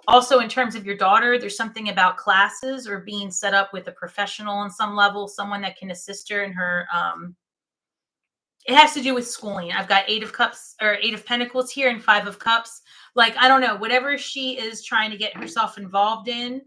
Also, in terms of your daughter, there's something about classes or being set up with a professional on some level, someone that can assist her in her, it has to do with schooling. I've got 8 of Cups or 8 of Pentacles here and 5 of Cups. Like, I don't know, whatever she is trying to get herself involved in,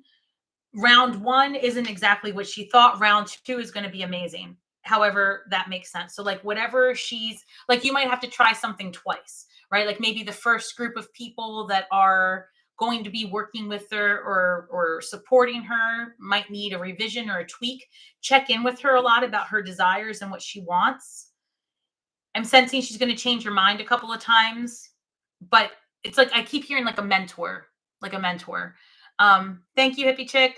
round 1 isn't exactly what she thought. Round 2 is going to be amazing. However, that makes sense. So like whatever she's like, you might have to try something twice, right? Like maybe the first group of people that are going to be working with her or supporting her might need a revision or a tweak. Check in with her a lot about her desires and what she wants. I'm sensing she's going to change her mind a couple of times, but it's like I keep hearing like a mentor. Thank you, Hippie Chick.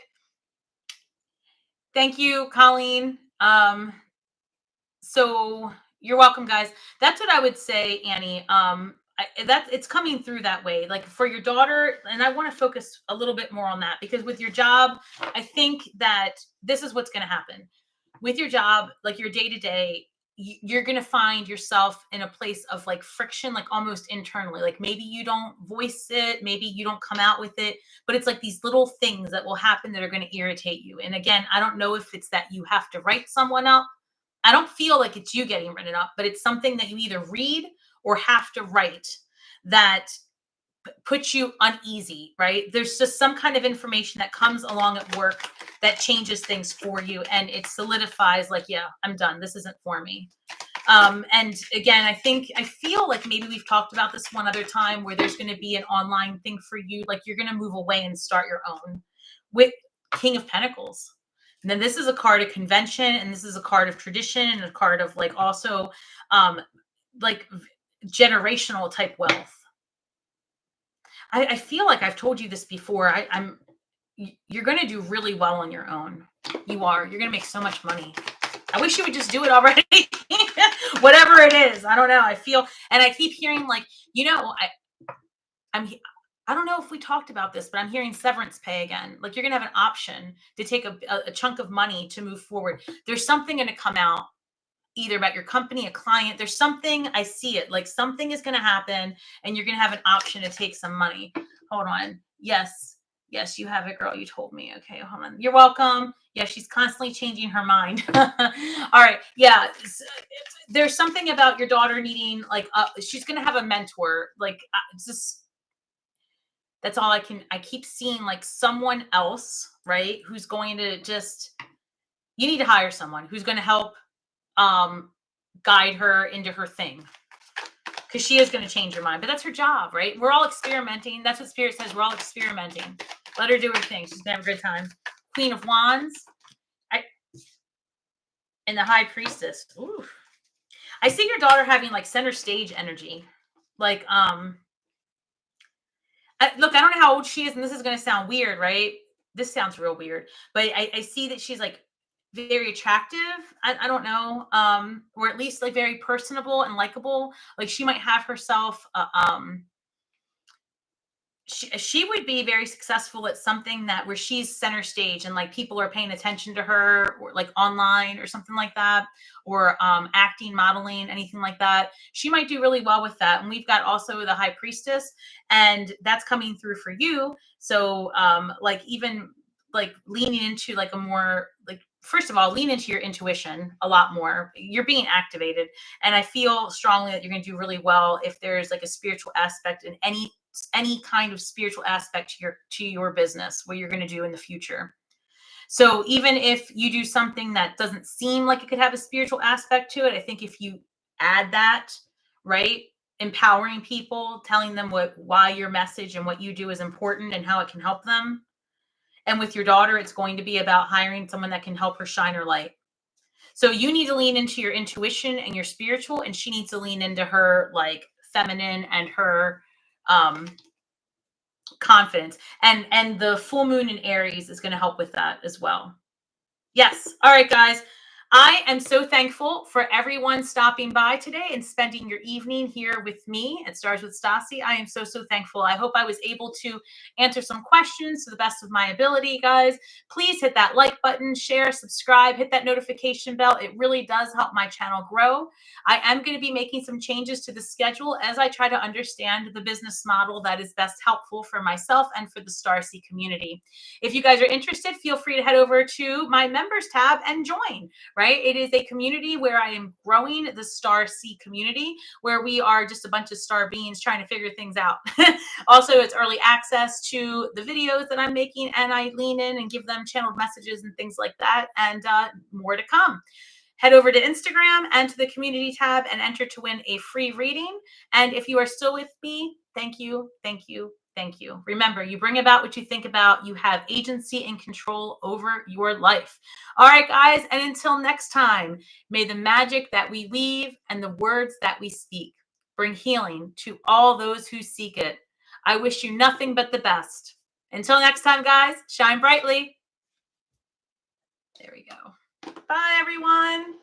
Thank you, Colleen. So you're welcome, guys. That's what I would say, Annie. It's coming through that way. Like for your daughter, and I want to focus a little bit more on that, because with your job, I think that this is what's going to happen. With your job, like your day-to-day, you're going to find yourself in a place of like friction, like almost internally. Like maybe you don't voice it, maybe you don't come out with it, but it's like these little things that will happen that are going to irritate you. And again, I don't know if it's that you have to write someone up. I don't feel like it's you getting written up, but it's something that you either read or have to write that puts you uneasy, right? There's just some kind of information that comes along at work that changes things for you, and it solidifies like, yeah, I'm done. This isn't for me. And again, I feel like maybe we've talked about this one other time where there's going to be an online thing for you. Like you're going to move away and start your own with King of Pentacles. And then this is a card of convention, and this is a card of tradition, and a card of like also like generational type wealth. I feel like I've told you this before. You're going to do really well on your own. You are. You're going to make so much money. I wish you would just do it already. Whatever it is. I don't know. I feel, and I keep hearing like, you know, I don't know if we talked about this, but I'm hearing severance pay again. Like you're going to have an option to take a chunk of money to move forward. There's something going to come out either about your company, a client. There's something, I see it, like something is going to happen and you're going to have an option to take some money. Hold on. Yes. Yes, you have it, girl. You told me. Okay, hold on. You're welcome. Yeah, she's constantly changing her mind. All right. Yeah. There's something about your daughter needing, like, she's going to have a mentor. Like, just, that's all I keep seeing, like someone else, right? Who's going to just, you need to hire someone who's going to help guide her into her thing, because she is going to change her mind, but that's her job, right? We're all experimenting. That's what Spirit says. We're all experimenting. Let her do her thing. She's going to have a good time. Queen of Wands and the High Priestess. Ooh. I see your daughter having like center stage energy. Like, look, I don't know how old she is, and this is going to sound weird, right? This sounds real weird, but I see that she's like very attractive. I don't know, or at least like very personable and likable. Like she might have herself, she would be very successful at something that where she's center stage and like people are paying attention to her, or like online or something like that, or acting, modeling, anything like that. She might do really well with that. And we've got also the High Priestess, and that's coming through for you. So like even like leaning into like a more like, first of all, lean into your intuition a lot more. You're being activated. And I feel strongly that you're going to do really well if there's like a spiritual aspect in any kind of spiritual aspect to your business, what you're going to do in the future. So even if you do something that doesn't seem like it could have a spiritual aspect to it, I think if you add that, right? Empowering people, telling them why your message and what you do is important and how it can help them. And with your daughter, it's going to be about hiring someone that can help her shine her light. So you need to lean into your intuition and your spiritual, and she needs to lean into her like feminine and her confidence. And the full moon in Aries is going to help with that as well. Yes. All right, guys. I am so thankful for everyone stopping by today and spending your evening here with me at Stars with Stasi. I am so, so thankful. I hope I was able to answer some questions to the best of my ability, guys. Please hit that like button, share, subscribe, hit that notification bell. It really does help my channel grow. I am going to be making some changes to the schedule as I try to understand the business model that is best helpful for myself and for the Starcy community. If you guys are interested, feel free to head over to my members tab and join, right? It is a community where I am growing the Starcy community, where we are just a bunch of star beings trying to figure things out. Also, it's early access to the videos that I'm making, and I lean in and give them channeled messages and things like that, and more to come. Head over to Instagram and to the community tab and enter to win a free reading. And if you are still with me, thank you, thank you, thank you. Remember, you bring about what you think about. You have agency and control over your life. All right, guys. And until next time, may the magic that we weave and the words that we speak bring healing to all those who seek it. I wish you nothing but the best. Until next time, guys, shine brightly. There we go. Bye, everyone.